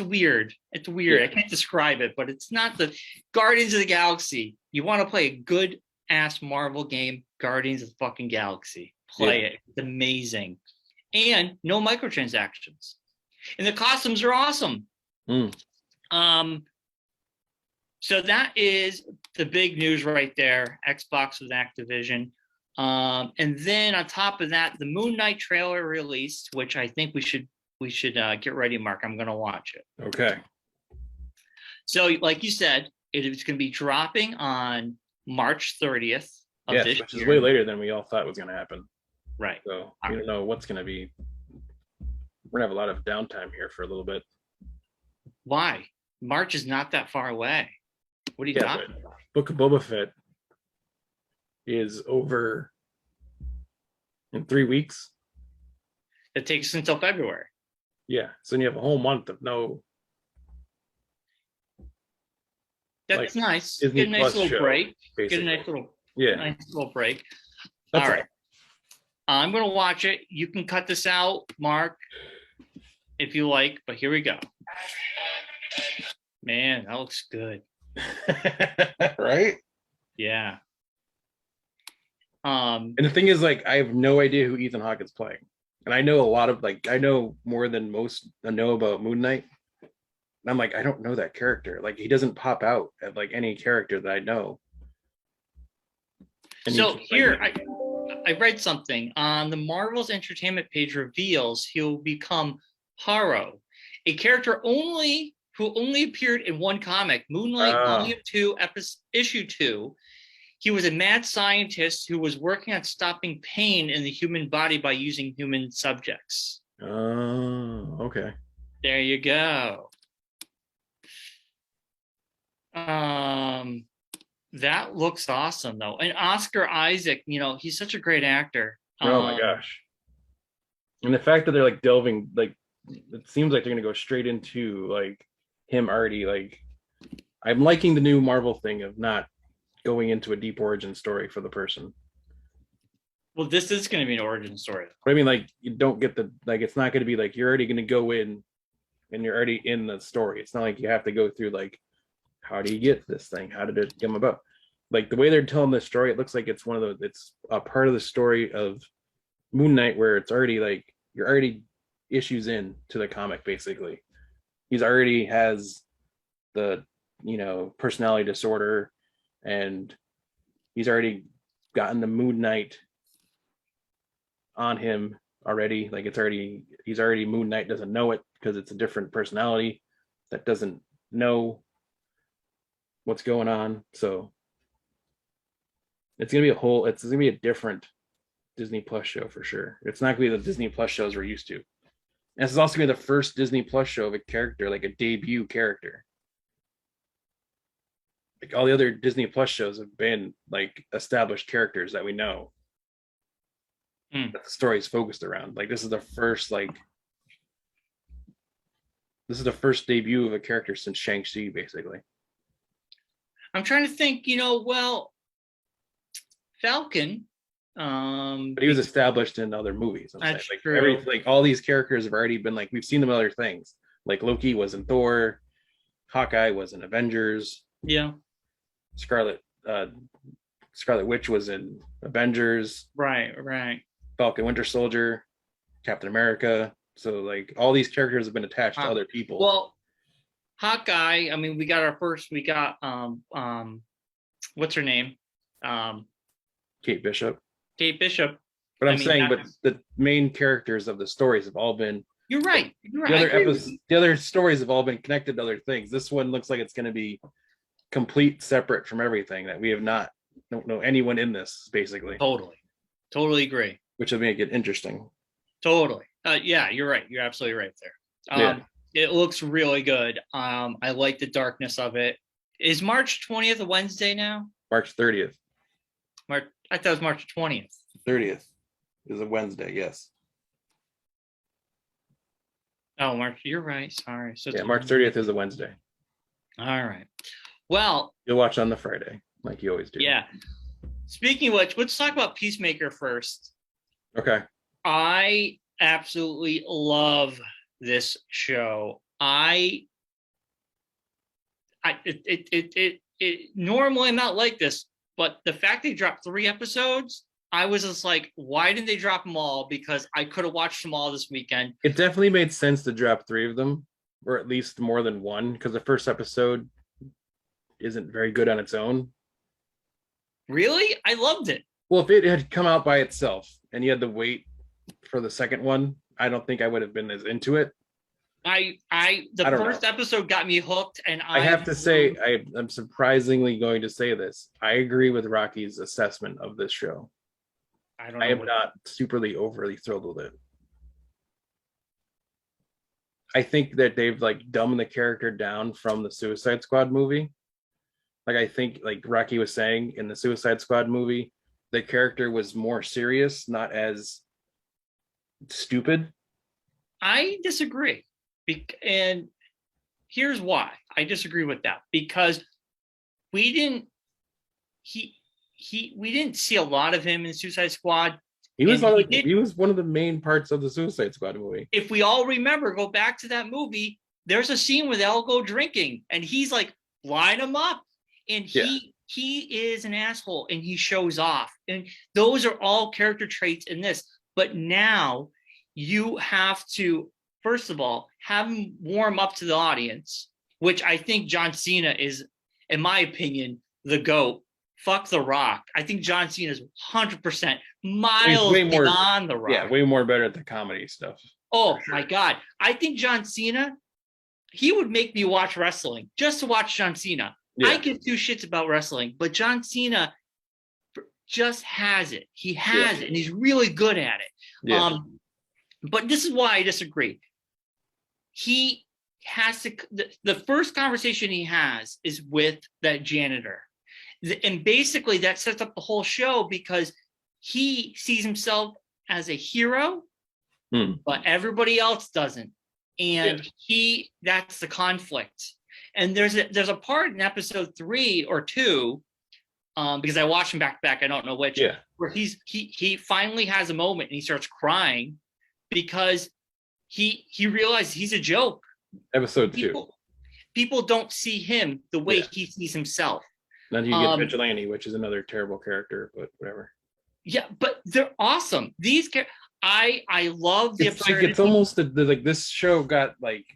weird. It's weird. Yeah. I can't describe it, but it's not the Guardians of the Galaxy. You want to play a good ass Marvel game, Guardians of the fucking Galaxy. Play it. It's amazing. And no microtransactions. And the costumes are awesome. So that is the big news right there. Xbox with Activision. And then on top of that, the Moon Knight trailer released, which I think we should get ready, Mark. I'm going to watch it. Okay. So like you said, it's going to be dropping on March 30th of this year. Which is way later than we all thought was going to happen. Right. So we don't know what's going to be. We're going to have a lot of downtime here for a little bit. Why? March is not that far away. What are you talking about? Book of Boba Fett is over in 3 weeks. It takes until February. Yeah. So then you have a whole month of no. That's nice. Disney get a nice little break. Basically. Get a nice little break. That's all right. I'm going to watch it. You can cut this out, Mark, if you like, but here we go. Man, that looks good. Right? Yeah. And the thing is, like, I have no idea who Ethan Hawke is playing. And I know a lot of, like, I know more than most know about Moon Knight. And I'm like, I don't know that character. Like, he doesn't pop out at, like, any character that I know. And so here, I read something on the Marvel's Entertainment page reveals he'll become Haro, a character who only appeared in one comic, Moonlight Volume 2, Issue 2. He was a mad scientist who was working on stopping pain in the human body by using human subjects. Oh, okay. There you go. That looks awesome though. And Oscar Isaac, he's such a great actor. Oh my gosh. And the fact that they're like delving, like, it seems like they're gonna go straight into like him already. Like, I'm liking the new Marvel thing of not going into a deep origin story for the person. Well, this is going to be an origin story. But I mean, like, you don't get it's not going to be like you're already going to go in and you're already in the story. It's not like you have to go through like, how do you get this thing? How did it come about? Like, the way they're telling this story, it looks like it's it's a part of the story of Moon Knight where it's already like, you're already issues in to the comic, basically. He's already has the, personality disorder, and he's already gotten the Moon Knight on him already. Like, he's already Moon Knight, doesn't know it because it's a different personality that doesn't know what's going on. So It's gonna be a different Disney Plus show for sure. It's not gonna be the Disney Plus shows we're used to. And this is also gonna be the first Disney Plus show of a character, like a debut character. Like all the other Disney Plus shows have been like established characters that we know that the story is focused around. Like this is the first debut of a character since Shang-Chi, basically. I'm trying to think, Falcon. But he was established in other movies. That's true. Like all these characters have already been like we've seen them in other things. Like Loki was in Thor, Hawkeye was in Avengers. Yeah. Scarlet Witch was in Avengers. Right. Falcon, Winter Soldier, Captain America. So like all these characters have been attached to other people. Well, Hawkeye, I mean, we got what's her name? Kate Bishop. But I'm saying, but the main characters of the stories have all been. You're right. The other stories have all been connected to other things. This one looks like it's going to be complete separate from everything that we don't know anyone in this, basically. Totally agree. Which will make it interesting. Totally. Yeah, you're right. You're absolutely right there. It looks really good. I like the darkness of it. Is March 20th a Wednesday now? March 30th. I thought it was March 20th. 30th is a Wednesday, yes. Oh, March, you're right. Sorry. So March 30th is a Wednesday. All right. Well, you'll watch on the Friday, like you always do. Yeah. Speaking of which, let's talk about Peacemaker first. Okay. I absolutely love this show. Normally I'm not like this, but the fact they dropped 3 episodes, I was just like, why didn't they drop them all? Because I could have watched them all this weekend. It definitely made sense to drop 3 of them, or at least more than one, because the first episode isn't very good on its own. Really? I loved it. Well, if it had come out by itself and you had to wait for the second one, I don't think I would have been as into it. The first episode got me hooked, and I have to say, I'm surprisingly going to say this. I agree with Rocky's assessment of this show. I am not superly overly thrilled with it. I think that they've like dumbed the character down from the Suicide Squad movie. Like I think, like Rocky was saying, in the Suicide Squad movie, the character was more serious, not as stupid. I disagree. And here's why I disagree with that. Because we didn't see a lot of him in Suicide Squad. He was one of the main parts of the Suicide Squad movie. If we all remember, go back to that movie, there's a scene where they all go drinking and he's like, line them up. And he is an asshole and he shows off. And those are all character traits in this. But now you have to, first of all, have him warm up to the audience, which I think John Cena is, in my opinion, the GOAT. Fuck The Rock. I think John Cena is 100% miles beyond The Rock. Yeah, way more better at the comedy stuff. Oh, sure. My God. I think John Cena, he would make me watch wrestling just to watch John Cena. Yeah. I give 2 shits about wrestling, but John Cena just has it. He has it, and he's really good at it. Yeah. But this is why I disagree. He has to, the first conversation he has is with that janitor. And basically that sets up the whole show because he sees himself as a hero, but everybody else doesn't. And that's the conflict. And there's a part in episode 3 or 2, because I watched him back to back, I don't know which, where he finally has a moment and he starts crying because he realizes he's a joke. Episode 2. People don't see him the way he sees himself. Then you get Vigilante, which is another terrible character, but whatever. Yeah, but they're awesome. These I love the absurdity. Like it's almost like this show got like.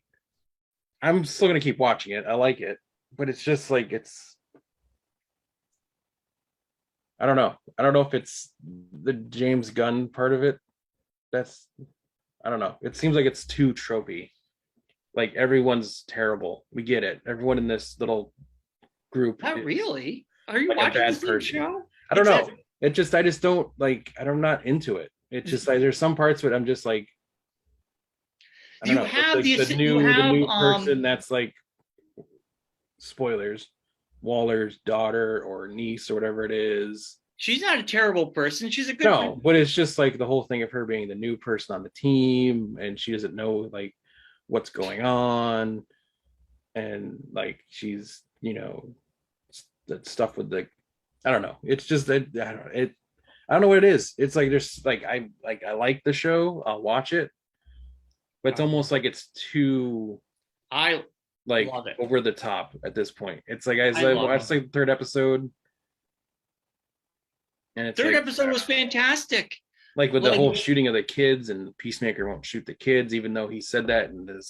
I'm still gonna keep watching it. I like it, but it's just like it's. I don't know. I don't know if it's the James Gunn part of it. I don't know. It seems like it's too tropey. Like everyone's terrible. We get it. Everyone in this little group. Not really. Are you watching the same show? I don't know. I just don't like. I'm not into it. It's just like there's some parts of it I'm just like. I don't know. The new person that's like, spoilers, Waller's daughter or niece or whatever it is. She's not a terrible person. She's a good person. But it's just like the whole thing of her being the new person on the team and she doesn't know like what's going on, and like she's that stuff with the, I don't know. It's just that I don't know what it is. It's like there's like I like the show. I'll watch it, but it's almost like it's too like over the top at this point. It's like I watched like the third episode. And it's third episode was fantastic. Like with the whole shooting of the kids, and Peacemaker won't shoot the kids, even though he said that in the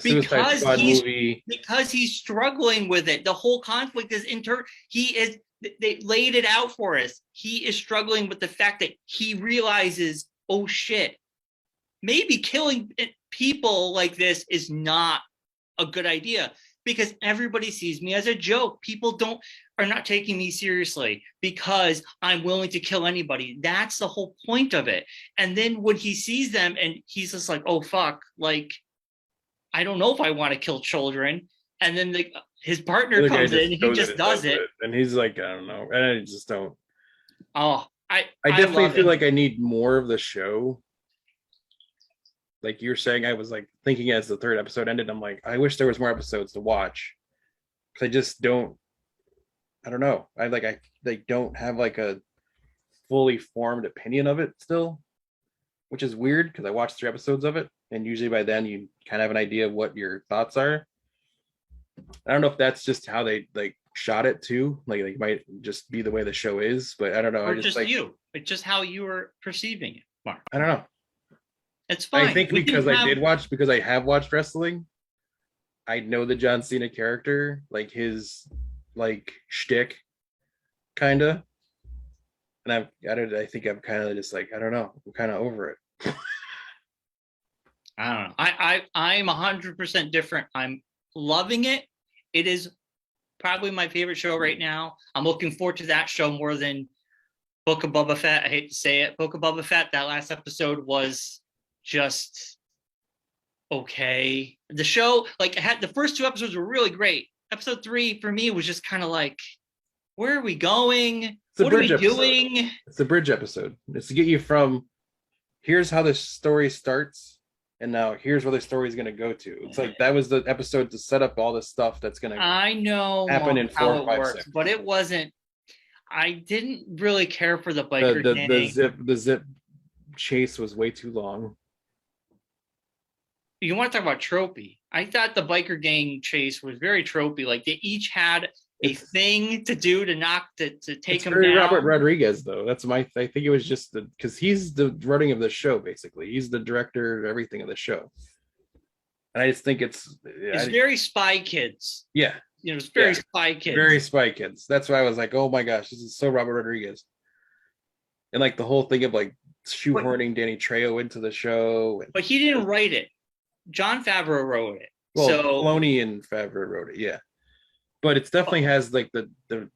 Suicide Squad movie. Because he's struggling with it. The whole conflict is they laid it out for us. He is struggling with the fact that he realizes, oh shit, maybe killing people like this is not a good idea, because everybody sees me as a joke. People are not taking me seriously because I'm willing to kill anybody. That's the whole point of it. And then when he sees them and he's just like, oh fuck, like I don't know if I want to kill children. And then his partner comes in and he just does it. And he's like, I don't know. And I just don't. Oh, I definitely feel like I need more of the show. Like you're saying, I was like thinking as the third episode ended, I'm like, I wish there was more episodes to watch. Cause I just don't, I don't know. I don't have like a fully formed opinion of it still, which is weird because I watched 3 episodes of it. And usually by then you kind of have an idea of what your thoughts are. I don't know if that's just how they like shot it too. Like it might just be the way the show is, but I don't know. Or just like you. It's just how you were perceiving it, Mark. I don't know. It's fine. I think because I have watched wrestling, I know the John Cena character, like his like shtick, kinda. And I think I'm kind of just like, I don't know. I'm kind of over it. I don't know. I'm 100% different. I'm loving it. It is probably my favorite show right now. I'm looking forward to that show more than Book of Boba Fett. I hate to say it. Book of Boba Fett, that last episode was just okay. The show, like, the first 2 episodes were really great. Episode 3 for me was just kind of like, where are we going? What are we doing? It's a bridge episode. It's to get you from here's how the story starts, and now here's where the story is going to go to. It's like that was the episode to set up all the stuff that's going to happen in 4, 5, 6. But it wasn't. I didn't really care for the biker gang. The zip chase was way too long. You want to talk about tropey? I thought the biker gang chase was very tropey. Like they each had a thing to do to take him down. Robert Rodriguez, though. That's I think it was just because he's the running of the show, basically. He's the director of everything of the show. And I just think it's very Spy Kids. Yeah. It's very Spy Kids. Very Spy Kids. That's why I was like, oh my gosh, this is so Robert Rodriguez. And like the whole thing of like shoehorning Danny Trejo into the show. But he didn't write it. Jon Favreau wrote it. Well, Filoni and Favreau wrote it, yeah. But it definitely has like the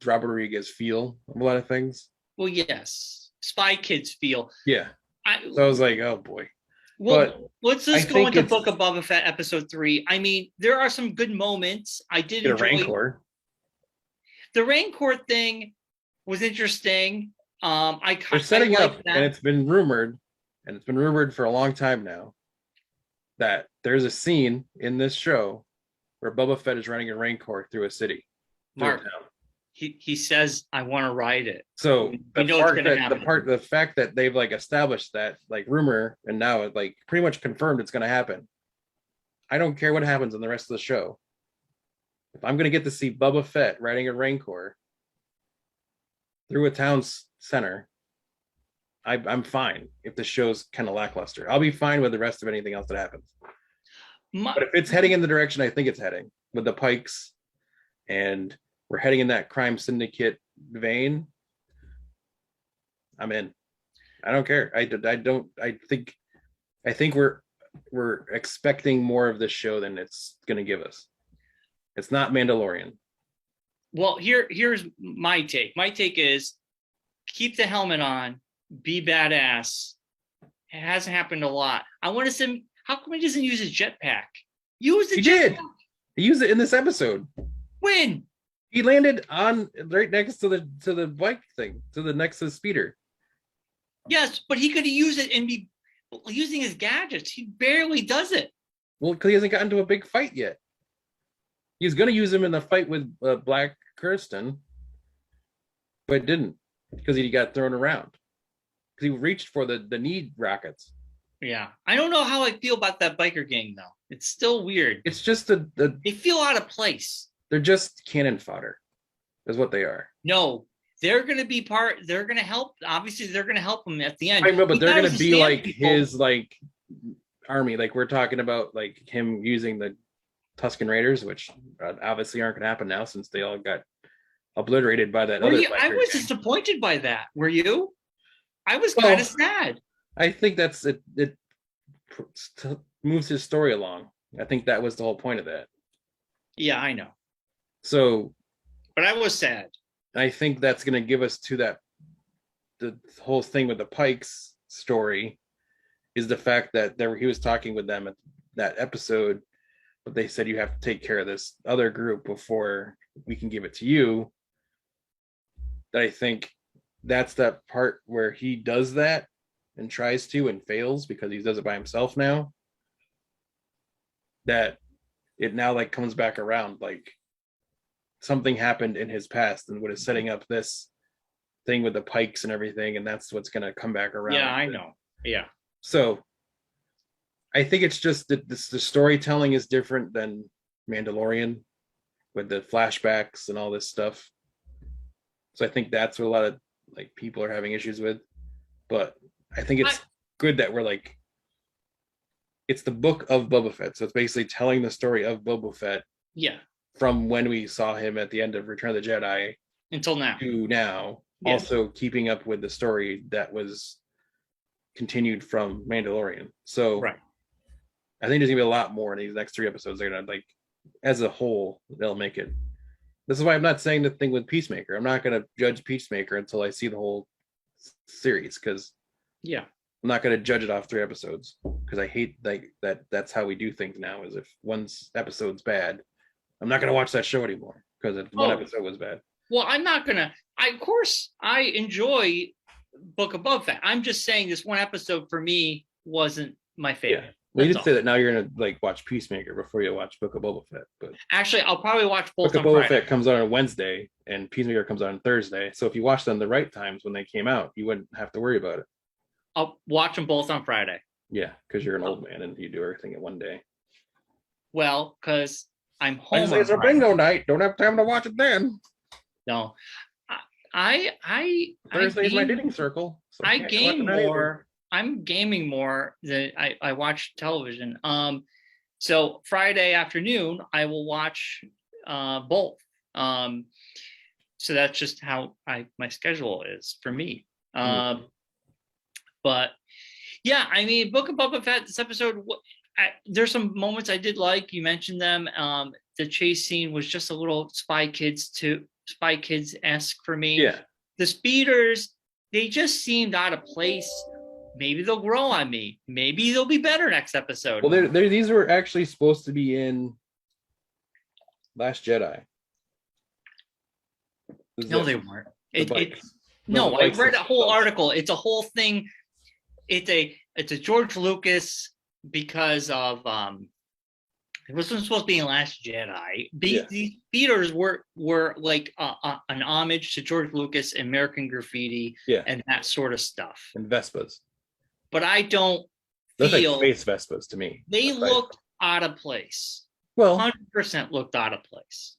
Robert Rodriguez feel of a lot of things. Well, yes. Spy Kids feel. Yeah. So I was like, oh boy. Well, let's just go into Book of Boba Fett episode 3. I mean, there are some good moments. I did enjoy Rancor. The Rancor thing was interesting. They're setting up, and it's been rumored for a long time now, that there's a scene in this show where Boba Fett is running a Rancor through a city. Mark, he says, I want to ride it. So the fact that they've like established that like rumor, and now it like pretty much confirmed it's going to happen. I don't care what happens in the rest of the show. If I'm going to get to see Boba Fett riding a Rancor through a town center, I'm fine. If the show's kind of lackluster, I'll be fine with the rest of anything else that happens. But if it's heading in the direction I think it's heading, with the Pikes, and we're heading in that crime syndicate vein, I'm in. I don't care. I think we're expecting more of this show than it's going to give us. It's not Mandalorian. Well, here's my take. My take is keep the helmet on, be badass. It hasn't happened a lot. I want to see how come he doesn't use his jetpack? Use the jetpack. Did. He used it in this episode. When? He landed on right next to the bike thing, next to the speeder. Yes, but he could use it and be using his gadgets. He barely does it. Well, because he hasn't gotten to a big fight yet. He was going to use him in the fight with Black Kirsten, but didn't because he got thrown around. Because he reached for the knee rockets. Yeah. I don't know how I feel about that biker gang, though. It's still weird. It's just they feel out of place. They're just cannon fodder, is what they are. No, they're going to be they're going to help. Obviously, they're going to help him at the end. I know, but they're going to be like his like army. Like we're talking about like him using the Tusken Raiders, which obviously aren't going to happen now since they all got obliterated by that other. I was disappointed by that. Were you? I was kind of sad. I think that's it. It moves his story along. I think that was the whole point of that. Yeah, I know. So, but I was sad. I think that's going to give us to that. The whole thing with the Pikes story is the fact that he was talking with them at that episode, but they said you have to take care of this other group before we can give it to you. That I think that's that part where he does that and tries to and fails because he does it by himself now. That it now like comes back around, like something happened in his past and what is setting up this thing with the Pikes and everything, and that's what's going to come back around. Yeah, I know. Yeah. So I think it's just that the storytelling is different than Mandalorian with the flashbacks and all this stuff. So I think that's what a lot of like people are having issues with. But I think it's good that we're like, it's the book of Boba Fett. So it's basically telling the story of Boba Fett. Yeah. From when we saw him at the end of Return of the Jedi until now. To now. Yeah. Also keeping up with the story that was continued from Mandalorian. So right. I think there's gonna be a lot more in these next 3 episodes. They're gonna like, as a whole, they'll make it. This is why I'm not saying the thing with Peacemaker. I'm not gonna judge Peacemaker until I see the whole series, because yeah, I'm not gonna judge it off 3 episodes because I hate like that. That's how we do things now. Is if one episode's bad, I'm not gonna watch that show anymore because one episode was bad. Well, I'm not gonna. Of course, I enjoy Book of Boba Fett. I'm just saying this one episode for me wasn't my favorite. Yeah. Well, you did say that now you're gonna like watch Peacemaker before you watch Book of Boba Fett, but actually, I'll probably watch both. Book of Boba Fett comes out on Wednesday, and Peacemaker comes out on Thursday. So if you watch them the right times when they came out, you wouldn't have to worry about it. I'll watch them both on Friday. Yeah, because you're an old man and you do everything in one day. Well, because I'm home. It's a bingo night. Don't have time to watch it then. No, I Thursday's my dating circle. So I game more. I'm gaming more than I watch television. So Friday afternoon I will watch both. So that's just how my schedule is for me. But yeah, I mean, Book of Boba Fett, this episode, there's some moments I did like. You mentioned them. The chase scene was just a little Spy Kids-esque for me. Yeah. The speeders, they just seemed out of place. Maybe they'll grow on me. Maybe they'll be better next episode. Well, these were actually supposed to be in Last Jedi. No, they weren't. No, I read a whole article. It's a whole thing. It's a George Lucas because of it wasn't supposed to be in Last Jedi. These speeders were like an homage to George Lucas, American Graffiti, and that sort of stuff. And Vespas. But I don't feel like space Vespas to me. They looked out of place. Well, 100% looked out of place.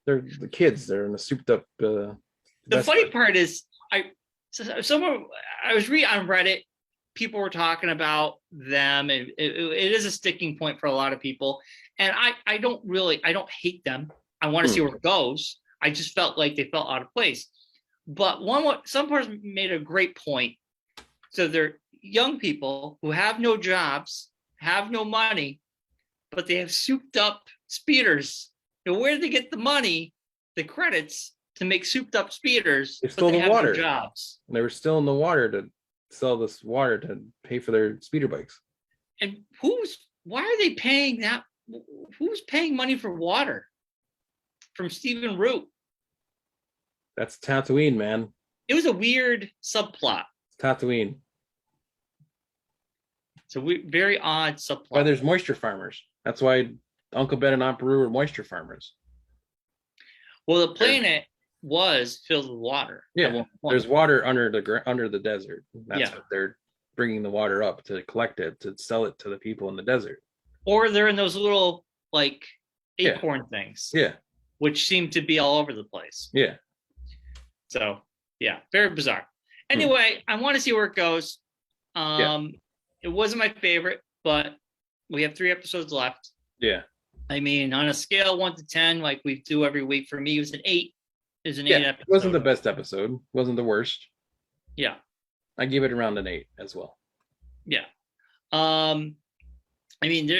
They're the kids. They're in a souped up. The funny part is, I was reading on Reddit. People were talking about them, and it is a sticking point for a lot of people. And I don't hate them. I want to see where it goes. I just felt like they felt out of place. But some person made a great point. So they're young people who have no jobs, have no money, but they have souped up speeders. Now, where do they get the money, the credits to make souped up speeders, They but stole they the have no water. jobs. And they were still in the water to sell this water to pay for their speeder bikes. And why are they paying that? Who's paying money for water? From Stephen Root. That's Tatooine, man. It was a weird subplot. It's Tatooine. It's a very odd subplot. Why there's moisture farmers. That's why Uncle Ben and Aunt Beru were moisture farmers. Well, the planet was filled with water. Yeah, there's water under the desert. That's what they're bringing the water up to collect it, to sell it to the people in the desert. Or they're in those little like acorn things. Yeah. Which seem to be all over the place. Yeah. So yeah, very bizarre. Anyway, I want to see where it goes. It wasn't my favorite, but we have 3 episodes left. Yeah. I mean, on a scale 1 to 10, like we do every week, for me, it was an 8. It was an 8 episode. It wasn't the best episode. Wasn't the worst. Yeah. I give it around an 8 as well. Yeah. I mean,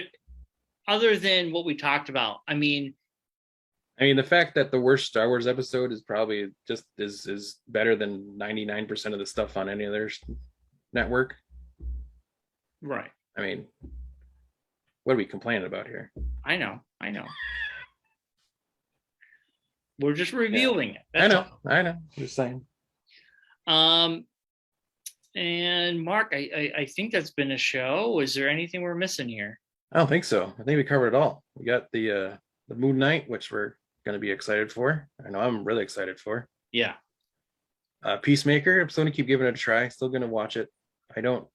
other than what we talked about, I mean, the fact that the worst Star Wars episode is probably just is better than 99% of the stuff on any other network. Right. I mean, what are we complaining about here? I know. We're just reviewing it. That's I know. Just saying. And Mark, I think that's been a show. Is there anything we're missing here? I don't think so. I think we covered it all. We got the Moon Knight, which we're going to be excited for. I know I'm really excited for. Yeah. Peacemaker, I'm still going to keep giving it a try. Still going to watch it. I don't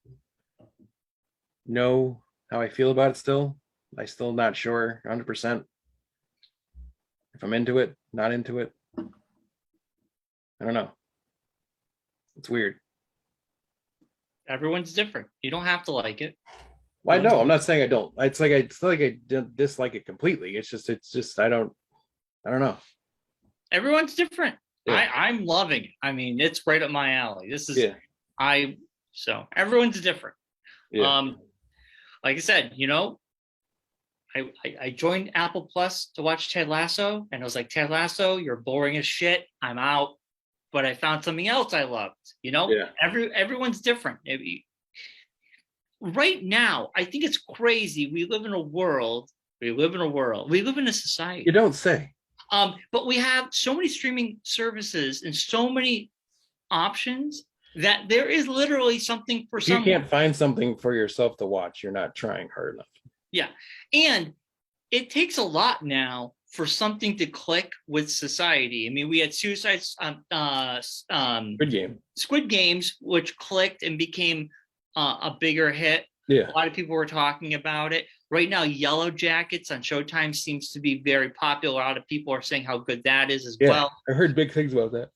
know how I feel about it still. I'm still not sure 100% if I'm into it, not into it. I don't know. It's weird. Everyone's different. You don't have to like it. Well, I know. I'm not saying I don't. It's not like I dislike it completely. It's just I don't know. Everyone's different. Yeah. I'm loving it. I mean, it's right up my alley. This is so everyone's different. Yeah. Like I said, I joined Apple Plus to watch Ted Lasso, and I was like, Ted Lasso, you're boring as shit. I'm out. But I found something else I loved. Everyone's different. Right now, I think it's crazy. We live in a society. You don't say. But we have so many streaming services and so many options that there is literally something for someone. You can't find something for yourself to watch. You're not trying hard enough. Yeah. And it takes a lot now for something to click with society. I mean, we had Squid Games, which clicked and became a bigger hit. Yeah. A lot of people were talking about it. Right now, Yellow Jackets on Showtime seems to be very popular. A lot of people are saying how good that is as well. I heard big things about that.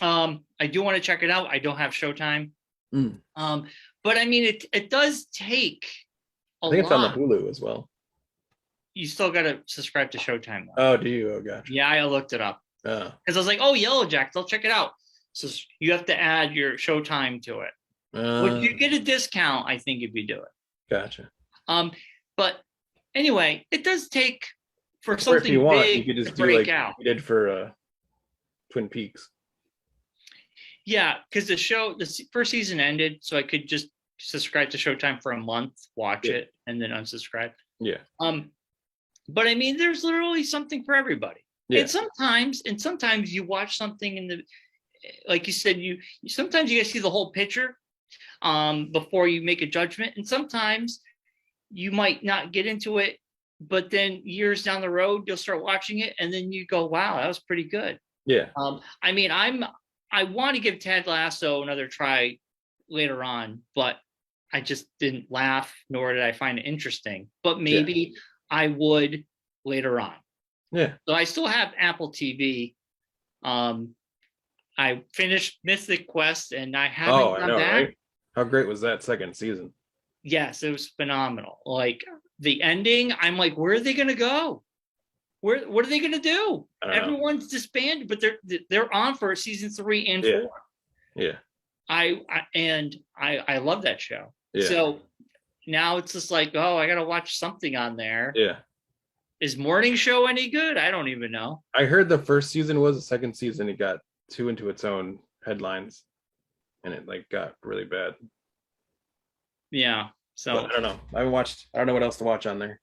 I do want to check it out. I don't have Showtime. But I mean, it does take a lot. I think it's on the Hulu as well. You still got to subscribe to Showtime, though. Oh, do you? Oh, gosh. Yeah, I looked it up. Oh. Because I was like, Yellow Jackets, I'll check it out. So you have to add your Showtime to it. Would you get a discount, I think, if you do it. Gotcha. But anyway, it does take for something big you could just to break out. You did for Twin Peaks. Yeah, because the first season ended, so I could just subscribe to Showtime for a month, watch it, and then unsubscribe. Yeah. But I mean, there's literally something for everybody. Yeah. And sometimes you watch something like you said, sometimes you guys see the whole picture before you make a judgment, and sometimes you might not get into it, but then years down the road you'll start watching it, and then you go, "Wow, that was pretty good." Yeah. I mean, I want to give Ted Lasso another try later on, but I just didn't laugh, nor did I find it interesting. But maybe I would later on. Yeah. So I still have Apple TV. I finished Mythic Quest, and I haven't done that. Right? How great was that second season? Yes, it was phenomenal. Like the ending, I'm like, where are they going to go? What are they going to do? Everyone's disbanded, but they're on for season 3 and 4. Yeah. I love that show. Yeah. So now it's just like, I got to watch something on there. Yeah. Is Morning Show any good? I don't even know. I heard the first season was. The second season it got too into its own headlines, and it like got really bad. Yeah. So but I don't know. I haven't watched. I don't know what else to watch on there.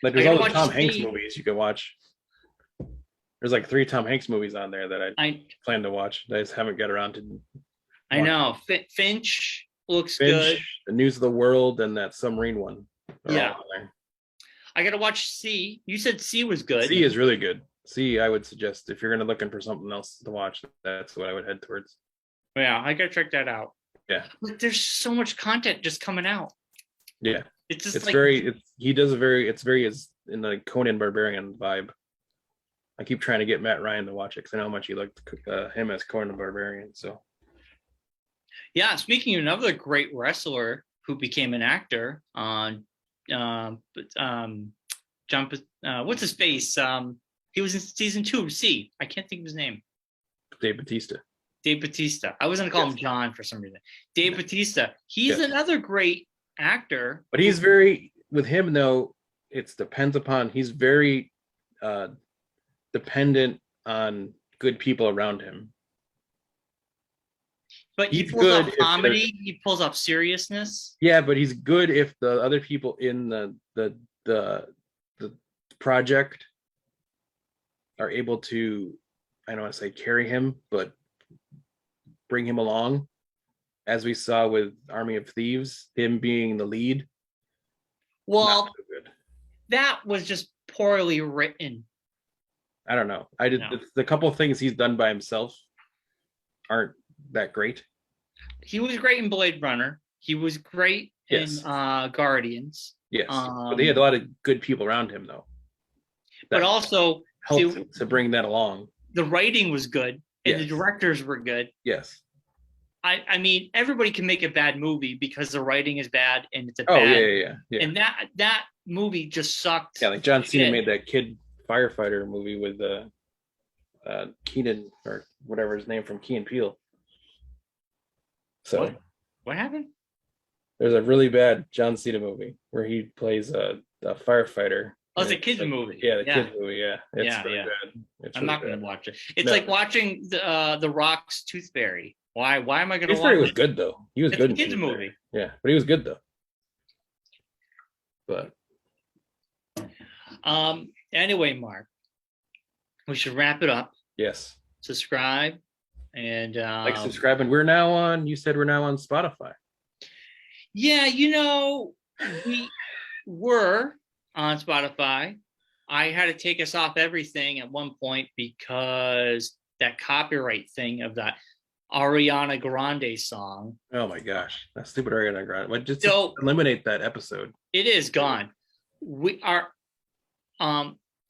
Like I there's gotta all the watch Tom Hanks Speed. movies you can watch. There's like 3 Tom Hanks movies on there that I plan to watch. I just haven't got around to. I know Finch looks Finch, good. The News of the World, and that submarine one. Yeah. I gotta watch C. You said C was good. C is really good. C, I would suggest if you're looking for something else to watch, that's what I would head towards. Yeah, I gotta check that out. Yeah. Like, there's so much content just coming out. Yeah. It's just it's like very it's very in the Conan Barbarian vibe. I keep trying to get Matt Ryan to watch it because I know how much he liked him as Conan Barbarian. So yeah, speaking of another great wrestler who became an actor on what's his face? He was in season 2 of C. I can't think of his name. Dave Bautista. I was gonna call him John for some reason. Dave Bautista. He's another great actor. But he's very with him though. It depends upon. He's very dependent on good people around him. But he pulls off comedy. He pulls off seriousness. Yeah, but he's good if the other people in the project are able to, I don't want to say carry him, but bring him along, as we saw with Army of Thieves, him being the lead. Well, so that was just poorly written. I don't know. The couple of things he's done by himself aren't that great. He was great in Blade Runner. He was great in Guardians. Yes, but he had a lot of good people around him, though. But also helped to bring that along. The writing was good, and the directors were good. Yes. I mean, everybody can make a bad movie because the writing is bad and it's a bad. Yeah. And that movie just sucked. Yeah, like John Cena made that kid firefighter movie with Keenan or whatever his name from Key and Peele. So what happened? There's a really bad John Cena movie where he plays a firefighter. Oh, it's a kids movie. Yeah, the kids movie. Yeah, it's really bad. I'm not going to watch it. It's like watching the Rock's Tooth Fairy. Why am I going to watch it? Tooth Fairy was good though. He was good. It's a kids movie. Yeah, but he was good though. But anyway, Mark, we should wrap it up. Yes. Subscribe and subscribe, and we're now on. You said we're now on Spotify. Yeah, we were on Spotify. I had to take us off everything at one point because that copyright thing of that Ariana Grande song. Oh my gosh, that stupid Ariana Grande! But just eliminate that episode. It is gone. We are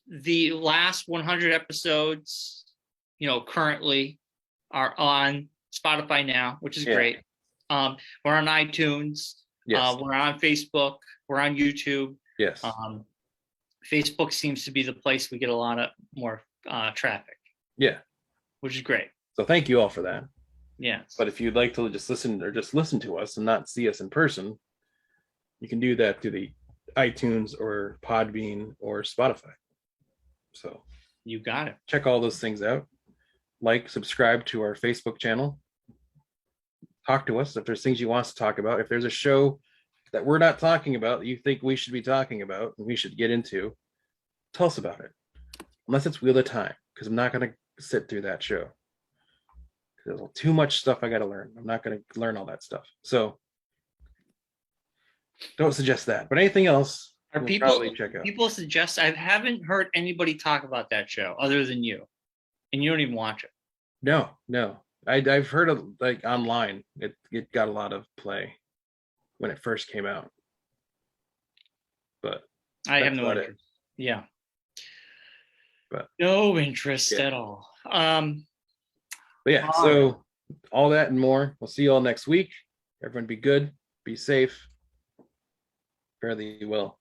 the last 100 episodes, currently are on Spotify now, which is great. We're on iTunes. Yes. We're on Facebook. We're on YouTube. Yes. Facebook seems to be the place we get a lot of more traffic. Yeah. Which is great. So thank you all for that. Yes. But if you'd like to just listen to us and not see us in person, you can do that through the iTunes or Podbean or Spotify. So you got it. Check all those things out. Like, subscribe to our Facebook channel. Talk to us if there's things you want us to talk about. If there's a show that we're not talking about that you think we should be talking about and we should get into, tell us about it. Unless it's Wheel of Time, because I'm not going to sit through that show. There's too much stuff I got to learn. I'm not going to learn all that stuff. So don't suggest that. But anything else, probably check out. People suggest. I haven't heard anybody talk about that show other than you, and you don't even watch it. No. I've heard of like online. It got a lot of play when it first came out, but I have no interest. Yeah, but no interest at all. But yeah, so all that and more. We'll see you all next week. Everyone be good, be safe. Fare thee well.